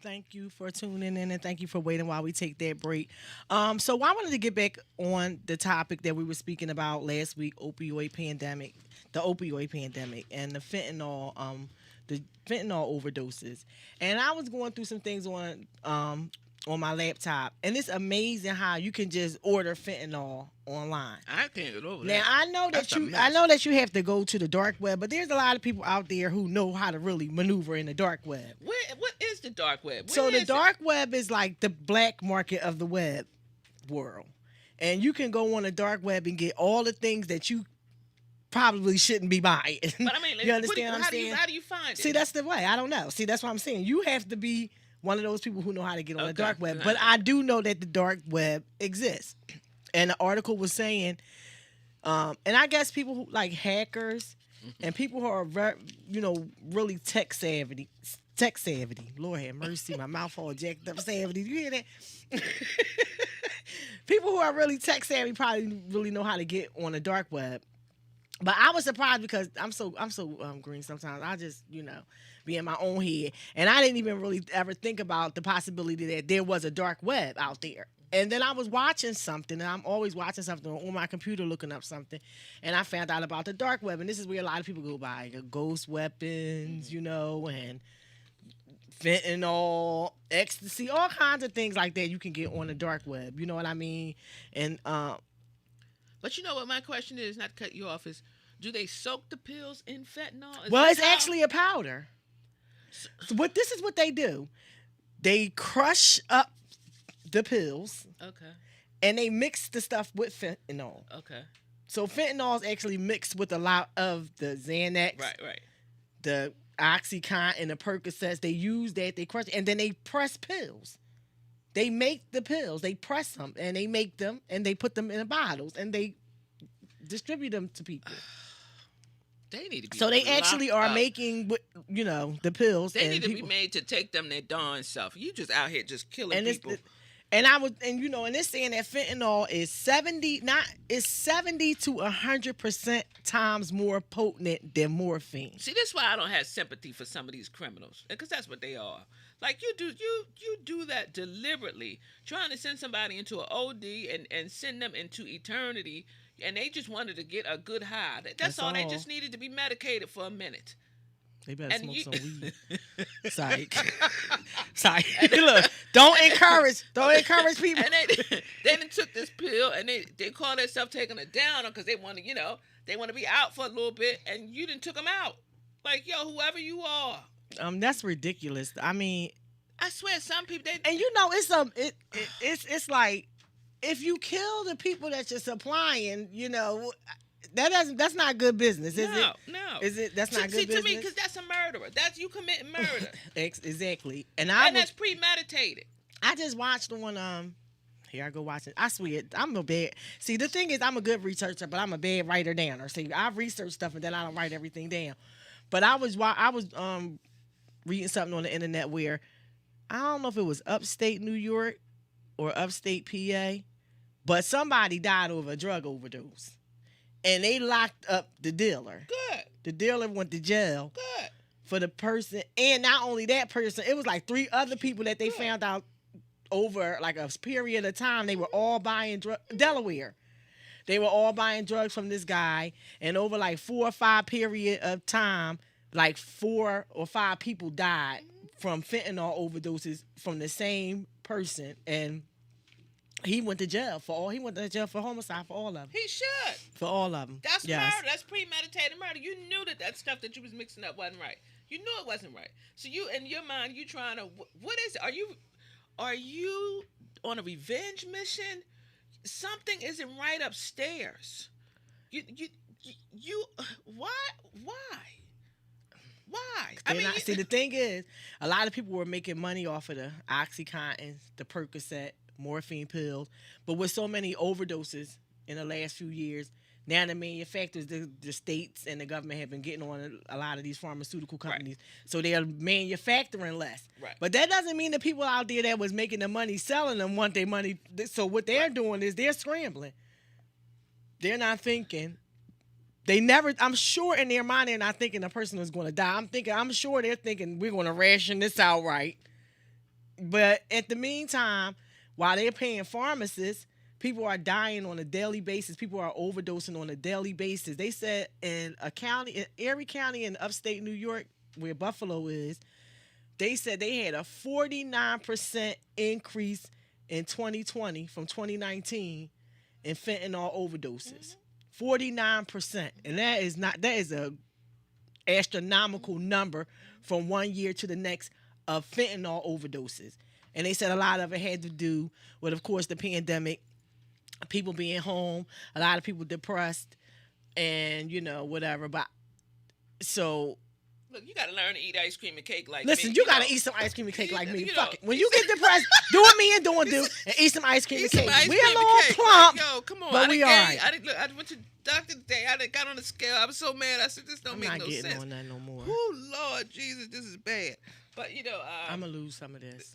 Speaker 3: Thank you for tuning in and thank you for waiting while we take that break. So I wanted to get back on the topic that we were speaking about last week, the opioid pandemic and the fentanyl overdoses. And I was going through some things on my laptop, and it's amazing how you can just order fentanyl online.
Speaker 2: I can't get over that.
Speaker 3: Now I know
Speaker 2: That's a
Speaker 3: that
Speaker 2: mess.
Speaker 3: you have to go to the dark web, but there's a lot of people out there who know how to really maneuver in the dark web.
Speaker 2: What is the dark web?
Speaker 3: So
Speaker 2: Where
Speaker 3: the
Speaker 2: is it?
Speaker 3: dark web is like the black market of the web world. And you can go on the dark web and get all the things that you probably shouldn't be buying.
Speaker 2: But I mean,
Speaker 3: you understand what I'm
Speaker 2: how
Speaker 3: saying?
Speaker 2: do you find it?
Speaker 3: See, that's the way. I don't know. See, that's what I'm saying. You have to be one of those people who know how to get on the
Speaker 2: Okay.
Speaker 3: dark web. But I do know that the dark web exists. And the article was saying, and I guess people who like hackers and people who are really tech savvy. Lord have mercy, my mouth all jacked up savvy. You hear that? People who are really tech savvy probably really know how to get on the dark web. But I was surprised because I'm so green sometimes. I just, be in my own head. And I didn't even really ever think about the possibility that there was a dark web out there. And then I was watching something, and I'm always watching something on my computer looking up something, and I found out about the dark web. And this is where a lot of people go buy ghost weapons, and fentanyl, ecstasy, all kinds of things like that you can get on the dark web. You know what I mean? And
Speaker 2: But you know what my question is, not to cut you off, is do they soak the pills in fentanyl?
Speaker 3: well, it's actually a powder. So this is what they do. They crush up the pills
Speaker 2: Okay.
Speaker 3: and they mix the stuff with fentanyl.
Speaker 2: Okay.
Speaker 3: So fentanyl is actually mixed with a lot of the Xanax,
Speaker 2: Right.
Speaker 3: the Oxycontin, and the Percocets. They use that, they crush, and then they press pills. They make the pills, they press them, and they make them, and they put them in bottles, and they distribute them to people.
Speaker 2: They need to be
Speaker 3: So they
Speaker 2: locked
Speaker 3: actually are
Speaker 2: up.
Speaker 3: making, the pills.
Speaker 2: They
Speaker 3: and
Speaker 2: need to
Speaker 3: people,
Speaker 2: be made to take them their darn self. You just out here just killing
Speaker 3: and
Speaker 2: people.
Speaker 3: and it's saying that fentanyl is 70 to 100% times more potent than morphine.
Speaker 2: See, this is why I don't have sympathy for some of these criminals, because that's what they are. Like you do that deliberately, trying to send somebody into an OD and send them into eternity, and they just wanted to get a good high. That's all. They just needed to be medicated for a minute.
Speaker 3: They better
Speaker 2: And
Speaker 3: smoke
Speaker 2: you-
Speaker 3: some weed. Sorry. Look, don't encourage people.
Speaker 2: And they done took this pill, and they call themselves taking it down because they want to, they want to be out for a little bit, and you didn't took them out. Like, yo, whoever you are.
Speaker 3: That's ridiculous. I mean,
Speaker 2: I swear, some people
Speaker 3: and it's like if you kill the people that you're supplying, that's not good business, is it?
Speaker 2: No.
Speaker 3: Is it? That's not good
Speaker 2: See,
Speaker 3: business.
Speaker 2: to me, because that's a murderer. That's you committing murder,
Speaker 3: Exactly. And
Speaker 2: that's premeditated.
Speaker 3: I just watched one. Here I go watching. I swear, I'm a bad. See, the thing is, I'm a good researcher, but I'm a bad writer downer. See, I research stuff and then I don't write everything down. But I was reading something on the internet where I don't know if it was upstate New York or upstate PA, but somebody died over a drug overdose, and they locked up the dealer.
Speaker 2: Good.
Speaker 3: The dealer went to jail
Speaker 2: Good.
Speaker 3: for the person, and not only that person, it was like 3 other people that they found out over like a period of time. They were all buying Delaware. They were all buying drugs from this guy, and over like 4 or 5 period of time, like 4 or 5 people died from fentanyl overdoses from the same person, and he went to jail for homicide for all of them.
Speaker 2: He should.
Speaker 3: For all of them.
Speaker 2: That's
Speaker 3: yes.
Speaker 2: murder. That's premeditated murder. You knew that stuff that you was mixing up wasn't right. You knew it wasn't right. So you, in your mind, you trying to, what is it? Are you on a revenge mission? Something isn't right upstairs. Why?
Speaker 3: See, the thing is, a lot of people were making money off of the Oxycontin, the Percocet, morphine pills, but with so many overdoses in the last few years, Now the manufacturers, the states and the government have been getting on a lot of these pharmaceutical companies, so they are manufacturing less.
Speaker 2: Right.
Speaker 3: But that doesn't mean the people out there that was making the money selling them want their money. So what they're doing is they're scrambling. They're not thinking. They never. I'm sure in their mind they're not thinking the person is going to die. I'm sure they're thinking we're going to ration this out right. But at the meantime, while they're paying pharmacists, people are dying on a daily basis. People are overdosing on a daily basis. They said in Erie County in upstate New York, where Buffalo is, they said they had a 49% increase in 2020 from 2019 in fentanyl overdoses. 49%. And that is a astronomical number from one year to the next of fentanyl overdoses. And they said a lot of it had to do with, of course, the pandemic, people being home, a lot of people depressed, and, whatever. But so...
Speaker 2: Look, you got to learn to eat ice cream and cake like
Speaker 3: Listen,
Speaker 2: me.
Speaker 3: you got to eat some ice cream and cake like me. Fuck it. When you get depressed, do what me and Dawn do and eat some ice cream and cake. We a little plump,
Speaker 2: yo, come on.
Speaker 3: but we all right.
Speaker 2: I went to the doctor today. I got on the scale. I was so mad. I said, this don't make no sense.
Speaker 3: I'm not getting on that no more.
Speaker 2: Oh, Lord Jesus, this is bad. But,
Speaker 3: I'm going to lose some of this.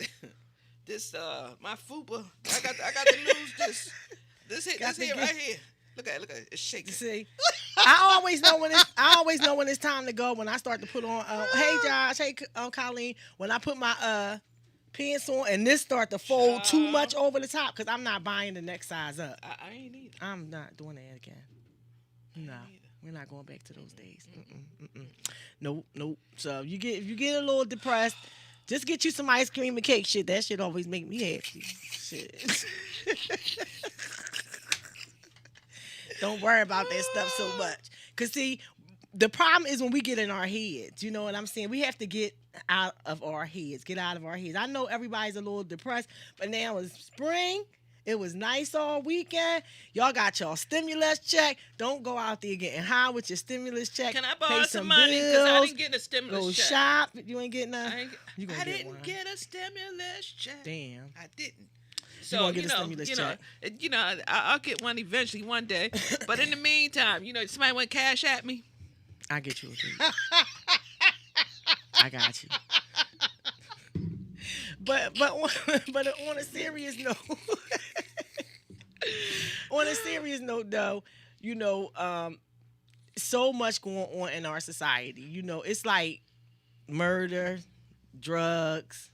Speaker 2: This, my fupa, I got to lose this. This here, right here. Look at it, it's shaking.
Speaker 3: See, I always know when it's time to go. When I start to put on, hey Josh, hey Colleen, when I put my pants on and this start to fold too much over the top, because I'm not buying the next size up.
Speaker 2: I ain't either.
Speaker 3: I'm not doing that again. No, we're not going back to those days. Nope. So if you get a little depressed, just get you some ice cream and cake. Shit, that shit always make me happy. Shit. Don't worry about that stuff so much. Because, see, the problem is when we get in our heads. You know what I'm saying? We have to get out of our heads. I know everybody's a little depressed, but now it's spring. It was nice all weekend. Y'all got y'all stimulus check. Don't go out there getting high with your stimulus check.
Speaker 2: Can I borrow some money? Because I didn't get a stimulus
Speaker 3: go
Speaker 2: check.
Speaker 3: Go shop. You ain't getting none?
Speaker 2: I didn't get a stimulus check.
Speaker 3: Damn.
Speaker 2: I didn't. So, I'll get one eventually one day. But in the meantime, somebody want cash at me?
Speaker 3: I get you. I got you. But on a serious note, though, so much going on in our society. It's like murder, drugs,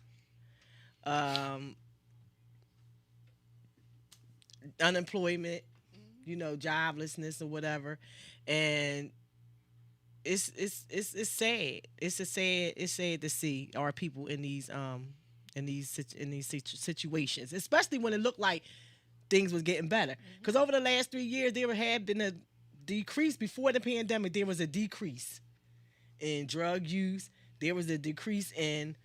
Speaker 3: unemployment, joblessness or whatever, and it's sad. It's sad to see our people in these situations, especially when it looked like things was getting better. Because over the last 3 years, there had been a decrease. Before the pandemic, there was a decrease in drug use. There was a decrease in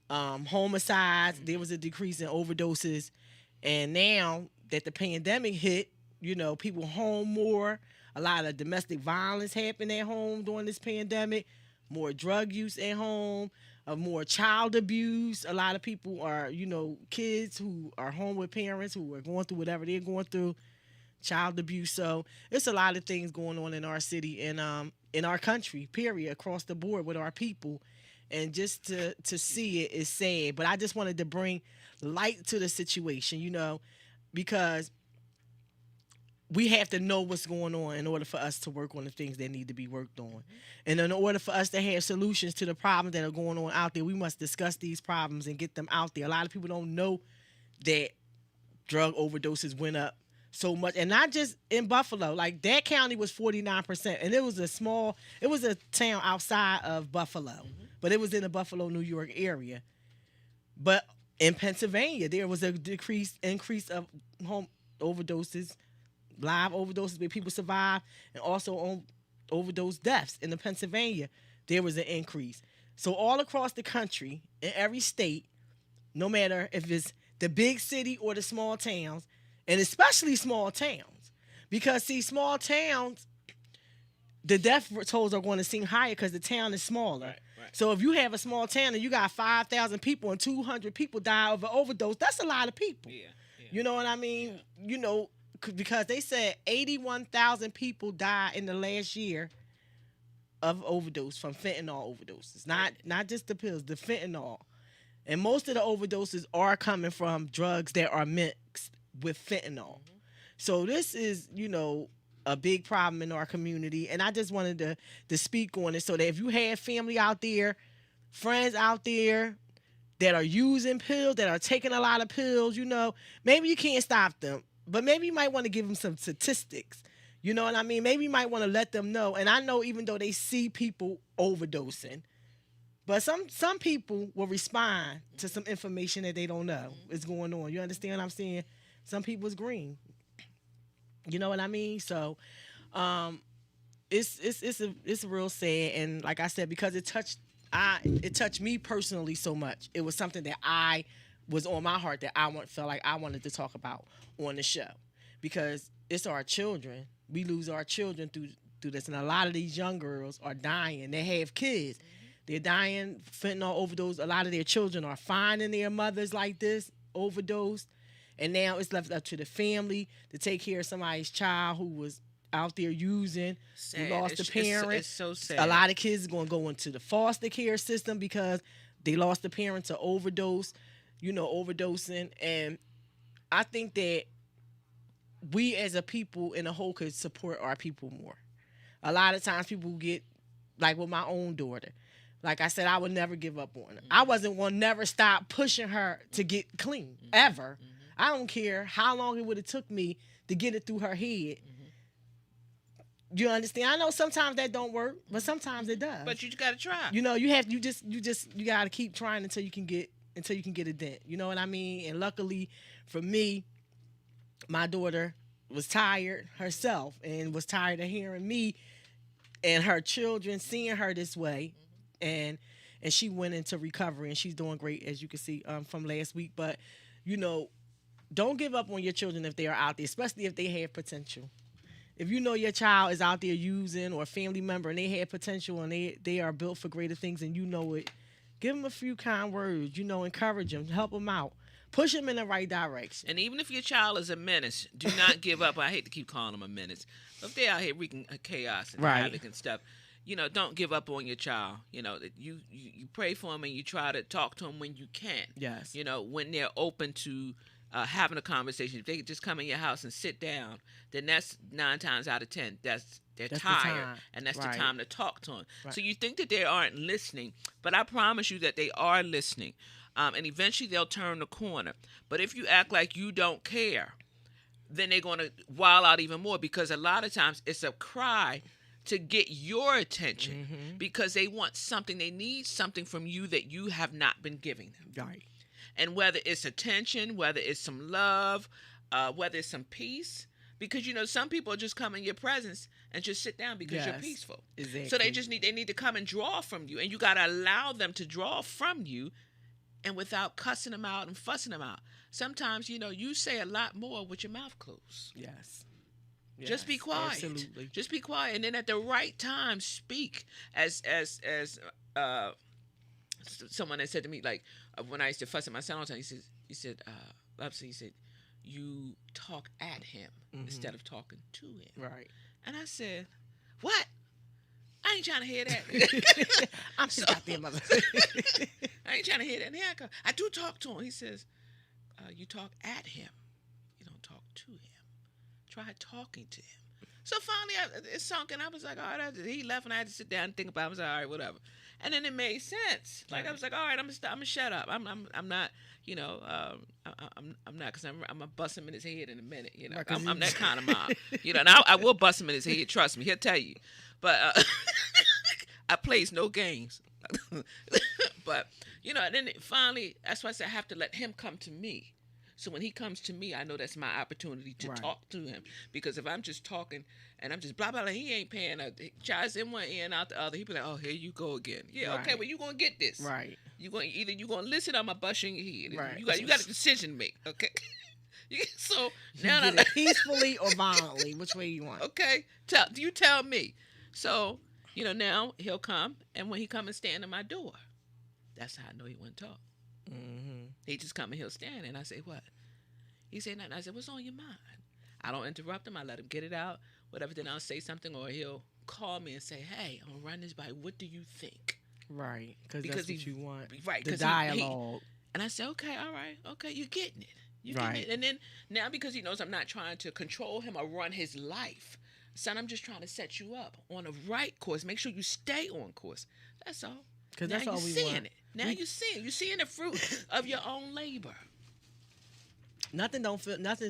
Speaker 3: homicides. There was a decrease in overdoses. And now that the pandemic hit, people home more. A lot of domestic violence happened at home during this pandemic. More drug use at home. More child abuse. A lot of people are, kids who are home with parents who are going through whatever they're going through. Child abuse. So it's a lot of things going on in our city and in our country, period, across the board with our people. And just to see it is sad. But I just wanted to bring light to the situation, because we have to know what's going on in order for us to work on the things that need to be worked on. And in order for us to have solutions to the problems that are going on out there, we must discuss these problems and get them out there. A lot of people don't know that drug overdoses went up so much. And not just in Buffalo. Like, that county was 49%. And it was a town outside of Buffalo. But it was in the Buffalo, New York area. But in Pennsylvania, there was a increase of home overdoses, live overdoses where people survive, and also on overdose deaths in the Pennsylvania, there was an increase. So all across the country, in every state, no matter if it's the big city or the small towns, and especially small towns, because see, small towns, the death tolls are going to seem higher because the town is smaller.
Speaker 2: Right.
Speaker 3: So if you have a small town and you got 5,000 people and 200 people die of an overdose, that's a lot of people.
Speaker 2: Yeah.
Speaker 3: You know what I mean? because they said 81,000 people died in the last year of overdose from fentanyl overdoses. Not just the pills, the fentanyl. And most of the overdoses are coming from drugs that are mixed with fentanyl. So this is, a big problem in our community. And I just wanted to speak on it so that if you have family out there, friends out there that are using pills, that are taking a lot of pills, maybe you can't stop them. But maybe you might want to give them some statistics. You know what I mean? Maybe you might want to let them know. And I know even though they see people overdosing, but some people will respond to some information that they don't know is going on. You understand what I'm saying? Some people is green. You know what I mean? So, it's real sad. And like I said, because it touched me personally so much. It was something that I was on my heart that felt like I wanted to talk about on the show, because it's our children. We lose our children through this, and a lot of these young girls are dying. They have kids. They're dying, fentanyl overdose. A lot of their children are finding their mothers like this, overdosed. And now it's left up to the family to take care of somebody's child who was out there using, who lost a parent.
Speaker 2: It's so sad.
Speaker 3: A lot of kids are going to go into the foster care system because they lost a parent to overdose, overdosing. And I think that we as a people in a whole could support our people more. A lot of times people get, like with my own daughter, like I said, I would never give up on her. I wasn't going to never stop pushing her to get clean, ever. I don't care how long it would have took me to get it through her head. You understand? I know sometimes that don't work, but sometimes it does.
Speaker 2: But you just gotta try.
Speaker 3: You gotta keep trying until you can get a dent. You know what I mean? And luckily for me, my daughter was tired herself and was tired of hearing me and her children seeing her this way. And she went into recovery, and she's doing great, as you can see from last week. But, don't give up on your children if they are out there, especially if they have potential. If you know your child is out there using, or a family member, and they have potential and they are built for greater things and you know it, give them a few kind words, encourage them, help them out. Push them in the right direction.
Speaker 2: And even if your child is a menace, do not give up. I hate to keep calling them a menace. But if they're out here wreaking chaos and havoc and stuff, don't give up on your child. You pray for them and you try to talk to them when you can.
Speaker 3: Yes.
Speaker 2: When they're open to having a conversation. If they could just come in your house and sit down, then that's 9 times out of 10. They're tired, and that's the time to talk to them. Right. So you think that they aren't listening, but I promise you that they are listening. And eventually they'll turn the corner. But if you act like you don't care, then they're going to wild out even more, because a lot of times it's a cry to get your attention because they want something. They need something from you that you have not been giving them.
Speaker 3: Right.
Speaker 2: And whether it's attention, whether it's some love, whether it's some peace, because some people just come in your presence and just sit down because you're peaceful.
Speaker 3: Exactly.
Speaker 2: So they need to come and draw from you, and you got to allow them to draw from you, and without cussing them out and fussing them out. Sometimes you say a lot more with your mouth closed.
Speaker 3: Yes.
Speaker 2: Just be quiet.
Speaker 3: Absolutely.
Speaker 2: Just be quiet, and then at the right time speak. As someone had said to me, like when I used to fuss at my son all the time, he said, you talk at him instead of talking to him.
Speaker 3: Right.
Speaker 2: And I said, what? I ain't trying to hear that.
Speaker 3: I'm so goddamn mother.
Speaker 2: I ain't trying to hear that. And here I go. I do talk to him. He says, you talk at him. You don't talk to him. Try talking to him. So finally, it sunk, and I was like, all right. He left, and I had to sit down and think about it. I was like, all right, whatever. And then it made sense. Like, I was like, all right, I'm gonna shut up. I'm not, I'm not, because I'm gonna bust him in his head in a minute. I'm that kind of mom. And I will bust him in his head. Trust me, he'll tell you. But I plays no games. But then finally, that's why I said I have to let him come to me. So when he comes to me, I know that's my opportunity to talk to him. Because if I'm just talking and I'm just blah, blah, blah, he ain't paying a child in one ear and out the other. He be like, oh, here you go again. Yeah, okay, well, you going to get this.
Speaker 3: Right.
Speaker 2: You're going to listen or I'm going to bust you in your head.
Speaker 3: Right.
Speaker 2: You got a decision to make, okay? So
Speaker 3: now you get it peacefully or violently, which way you want.
Speaker 2: Okay, you tell me. So, now he'll come, and when he come and stand at my door, that's how I know he wouldn't talk. He just come and he'll stand, and I say, what? He said nothing. I said, what's on your mind? I don't interrupt him. I let him get it out. Whatever. Then I'll say something, or he'll call me and say, "Hey, I'm gonna run this by. What do you think?"
Speaker 3: Right, because that's what you want.
Speaker 2: Right,
Speaker 3: the
Speaker 2: 'cause
Speaker 3: dialogue.
Speaker 2: And I said, "Okay, all right, okay, you're getting it. You're
Speaker 3: Right.
Speaker 2: getting it." And then now, because he knows I'm not trying to control him or run his life, son, I'm just trying to set you up on a right course. Make sure you stay on course. That's all.
Speaker 3: Because
Speaker 2: Now
Speaker 3: that's all
Speaker 2: you're
Speaker 3: we
Speaker 2: seeing
Speaker 3: want.
Speaker 2: it. Now you're seeing the fruit of your own labor.
Speaker 3: Nothing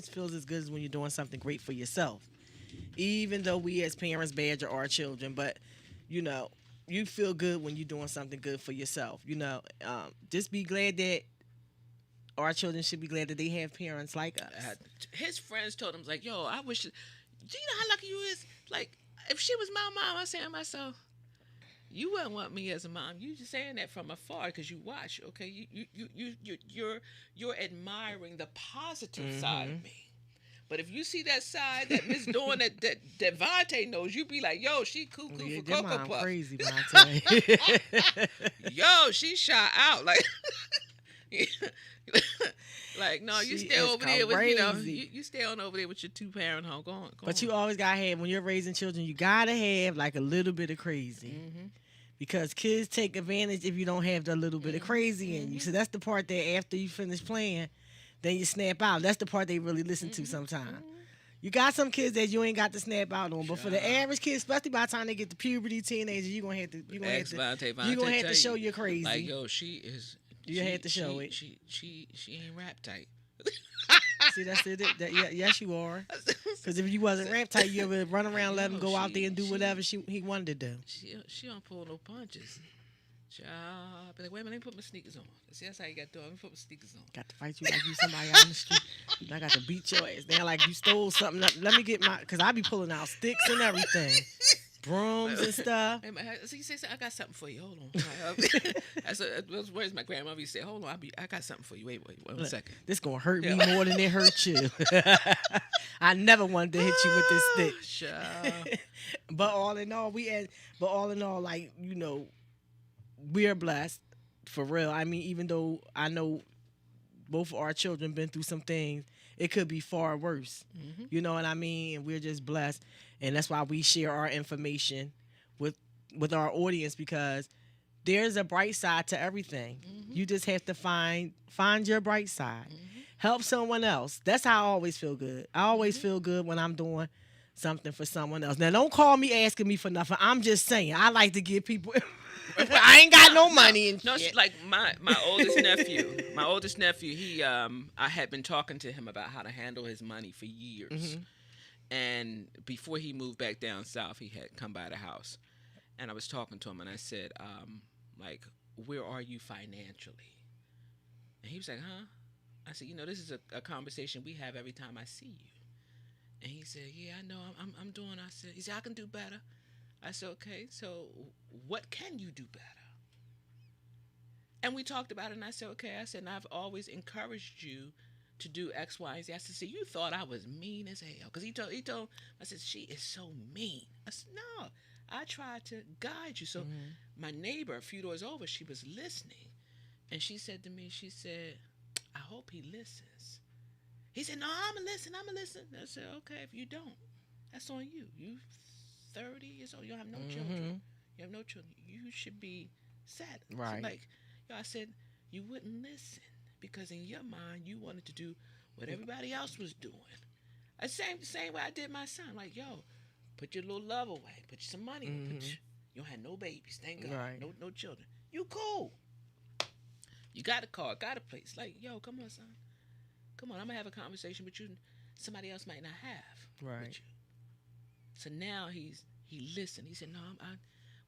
Speaker 3: feels as good as when you're doing something great for yourself. Even though we as parents badger our children, but you know, you feel good when you're doing something good for yourself. You know, just be glad that our children should be glad that they have parents like us.
Speaker 2: His friends told him, like, yo, I wish, do you know how lucky you is? Like, if she was my mom, I say to myself, you wouldn't want me as a mom. You just saying that from afar because you watch, okay? You're admiring the positive side of me. But if you see that side that Miss Dawn that Vontae knows, you be like, yo, she cuckoo
Speaker 3: Yeah,
Speaker 2: for
Speaker 3: your
Speaker 2: Cocoa
Speaker 3: mom
Speaker 2: Puff.
Speaker 3: crazy, Vontae.
Speaker 2: Yo, she shot out. Like, like no, you
Speaker 3: She
Speaker 2: stay
Speaker 3: is
Speaker 2: over there with, you know,
Speaker 3: crazy.
Speaker 2: you stay on over there with your 2-parent home. Go on.
Speaker 3: But you always gotta have, when you're raising children, you gotta have like a little bit of crazy. Because kids take advantage if you don't have the little bit of crazy in you. So that's the part that after you finish playing, then you snap out. That's the part they really listen to sometimes. You got some kids that you ain't got to snap out on, but for the average kids, especially by the time they get to puberty, teenager, you're gonna have to show your crazy.
Speaker 2: Like, yo, she is.
Speaker 3: You had to show it.
Speaker 2: She ain't rap tight.
Speaker 3: See, that's it. Yes, you are. Because if you wasn't rap tight, you would run around, let him go out there and do whatever he wanted to do.
Speaker 2: She don't pull no punches. Child, be like, wait a minute, let me put my sneakers on. See, that's how you got to do it. Let me put my sneakers on.
Speaker 3: Got to fight you like you somebody out in the street. I got to beat your ass. Now, like you stole something. Let me get my, because I be pulling out sticks and everything. Brooms and stuff.
Speaker 2: So you say, I got something for you. Hold on. That's where's my grandmother used to say, hold on, I got something for you. Wait, 1 second.
Speaker 3: This gonna hurt me more than it hurt you. I never wanted to hit you with this stick.
Speaker 2: Child.
Speaker 3: But all in all, like, you know, we are blessed for real. I mean, even though I know both of our children been through some things, it could be far worse. You know what I mean? And we're just blessed. And that's why we share our information with our audience, because there's a bright side to everything. You just have to find your bright side. Help someone else. That's how I always feel good. I always feel good when I'm doing something for someone else. Now, don't call me asking me for nothing. I'm just saying, I like to give people... I ain't got no money and
Speaker 2: no,
Speaker 3: shit.
Speaker 2: like my oldest nephew, he I had been talking to him about how to handle his money for years. And before he moved back down south, he had come by the house. And I was talking to him and I said, like, where are you financially? And he was like, huh? I said, you know, this is a conversation we have every time I see you. And he said, yeah, I know, I'm doing. He said, I can do better. I said, okay, so what can you do better? And we talked about it, and I said, okay. I said, and I've always encouraged you to do X, Y, and Z. I said, see, you thought I was mean as hell. Because he told, I said, she is so mean. I said, no, I tried to guide you. So my neighbor a few doors over, she was listening. And she said to me, she said, I hope he listens. He said, no, I'm going to listen. I said, okay, if you don't, that's on you. You 30 years old, you don't have no children. You have no children. You should be sad.
Speaker 3: Right.
Speaker 2: So like, I said, you wouldn't listen because in your mind you wanted to do what everybody else was doing. The same way I did my son. Like, yo, put your little love away. Put some money. You don't have no babies. Thank God.
Speaker 3: Right.
Speaker 2: No children. You cool. You got a car, got a place. Like, yo, come on, son. Come on, I'm gonna have a conversation with you. Somebody else might not have.
Speaker 3: Right.
Speaker 2: With you. So now he listened. He said, no,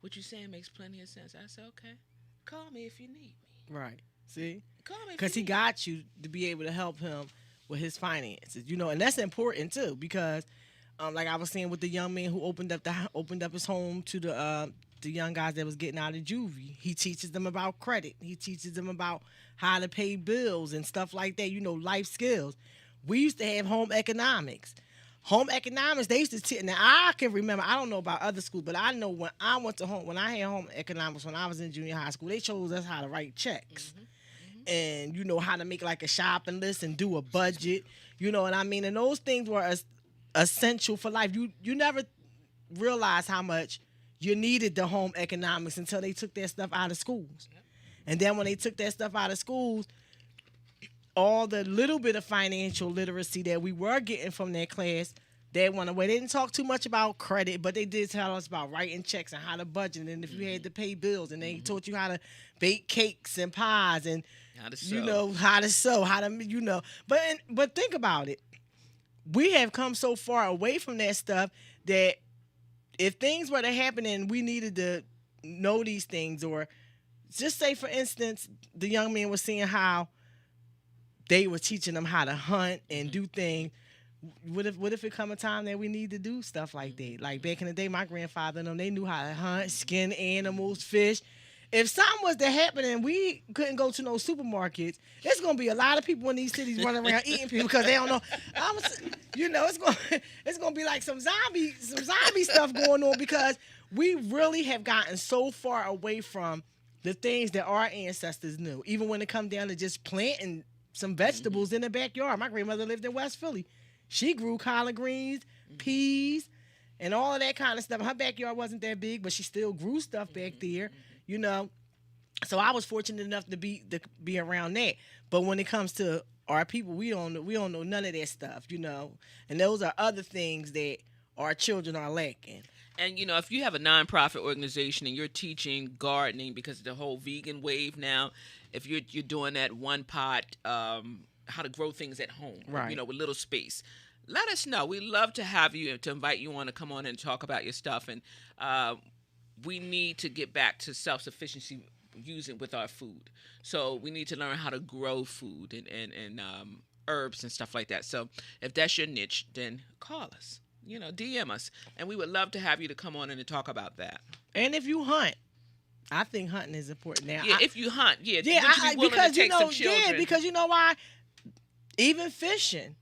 Speaker 2: what you're saying makes plenty of sense. I said, okay, call me if you need me.
Speaker 3: Right. See?
Speaker 2: Call me
Speaker 3: Because he got you to be able to help him with his finances, you know, and that's important too. Because, like I was saying with the young man who opened up his home to the young guys that was getting out of juvie, he teaches them about credit. He teaches them about how to pay bills and stuff like that. You know, life skills. We used to have home economics. Home economics, they used to teach. Now, I can remember, I don't know about other schools, but I know when I had home economics when I was in junior high school, they chose us how to write checks. And, you know, how to make like a shopping list and do a budget. You know what I mean? And those things were essential for life. You never realize how much you needed the home economics until they took that stuff out of schools. And then when they took that stuff out of schools, all the little bit of financial literacy that we were getting from that class, they went away. They didn't talk too much about credit, but they did tell us about writing checks and how to budget, and if you had to pay bills, and they taught you how to bake cakes and pies, and how to sew, But think about it. We have come so far away from that stuff that if things were to happen and we needed to know these things, or just say, for instance, the young man was seeing how they were teaching them how to hunt and do things. What if it come a time that we need to do stuff like that? Like back in the day, my grandfather and them, they knew how to hunt, skin animals, fish. If something was to happen and we couldn't go to no supermarkets, there's gonna be a lot of people in these cities running around eating people because they don't know. It's gonna be like some zombie stuff going on, because we really have gotten so far away from the things that our ancestors knew. Even when it comes down to just planting some vegetables in the backyard. My grandmother lived in West Philly. She grew collard greens, peas, and all of that kind of stuff. Her backyard wasn't that big, but she still grew stuff back there, So I was fortunate enough to be around that. But when it comes to our people, we don't know none of that stuff, And those are other things that our children are lacking.
Speaker 2: And, if you have a nonprofit organization and you're teaching gardening, because of the whole vegan wave now, if you're doing that one pot, how to grow things at home,
Speaker 3: right.
Speaker 2: With little space, let us know. We'd love to have you, to invite you on to come on and talk about your stuff. And we need to get back to self-sufficiency using with our food. So we need to learn how to grow food and herbs and stuff like that. So if that's your niche, then call us. DM us, and we would love to have you to come on in and talk about that.
Speaker 3: And if you hunt, I think hunting is important now.
Speaker 2: Yeah, if you hunt, would you be willing
Speaker 3: because
Speaker 2: to take some children?
Speaker 3: Yeah, because you know why? Even fishing,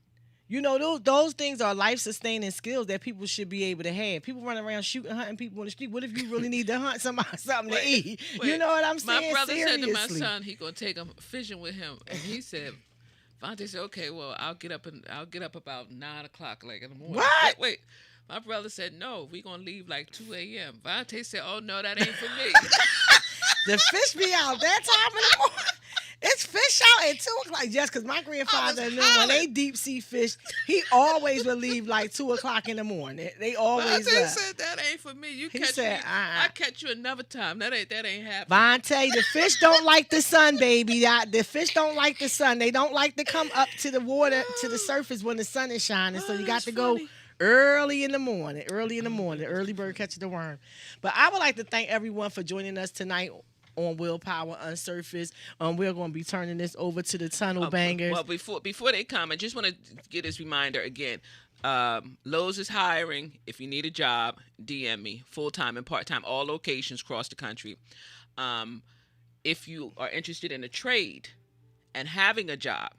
Speaker 3: those things are life-sustaining skills that people should be able to have. People running around shooting, hunting people in the street. What if you really need to hunt something to eat? You know what I'm saying?
Speaker 2: My brother
Speaker 3: Seriously.
Speaker 2: said to my son, he gonna take him fishing with him, and he said, Vontae said, okay, well, I'll get up about 9 o'clock, like in the morning.
Speaker 3: What?
Speaker 2: Wait. My brother said, no, we going to leave like 2 a.m. Vontae said, oh, no, that ain't for me.
Speaker 3: The fish be out that time in the morning. It's fish out at 2 o'clock. Just because my grandfather knew when they deep sea fish, he always would leave like 2 o'clock in the morning. They always
Speaker 2: Vontae said, that ain't for me. I catch you another time. That ain't happening.
Speaker 3: Vontae, the fish don't like the sun, baby. The fish don't like the sun. They don't like to come up to the water, to the surface when the sun is shining. So you got to go early in the morning. Early bird catches the worm. But I would like to thank everyone for joining us tonight on WillPower UnSurfaced. We're going to be turning this over to the Tunnel Bangers.
Speaker 2: Well, before they come, I just want to get this reminder again. Lowe's is hiring. If you need a job, DM me. Full-time and part-time, all locations across the country. If you are interested in a trade and having a job,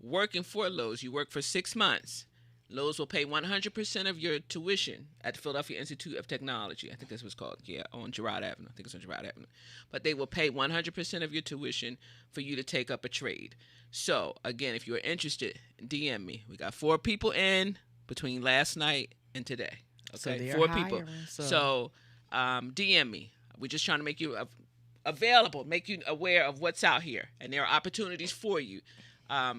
Speaker 2: working for Lowe's, you work for 6 months, Lowe's will pay 100% of your tuition at the Philadelphia Institute of Technology. I think that's what it's called. Yeah, on Girard Avenue. I think it's on Girard Avenue. But they will pay 100% of your tuition for you to take up a trade. So, again, if you're interested, DM me. We got 4 people in between last night and today. Okay,
Speaker 3: so
Speaker 2: 4 people. So, DM me. We're just trying to make you available, make you aware of what's out here. And there are opportunities for you.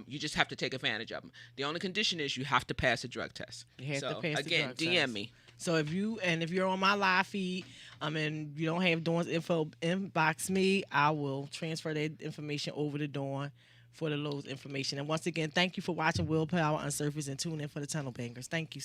Speaker 2: You just have to take advantage of them. The only condition is you have to pass a drug test.
Speaker 3: You have to pass the
Speaker 2: again,
Speaker 3: drug
Speaker 2: DM
Speaker 3: test.
Speaker 2: me.
Speaker 3: So if you're on my live feed, and you don't have Dawn's info, inbox me. I will transfer that information over to Dawn for the Lowe's information. And once again, thank you for watching WillPower UnSurfaced, and tune in for the Tunnel Bangers. Thank you.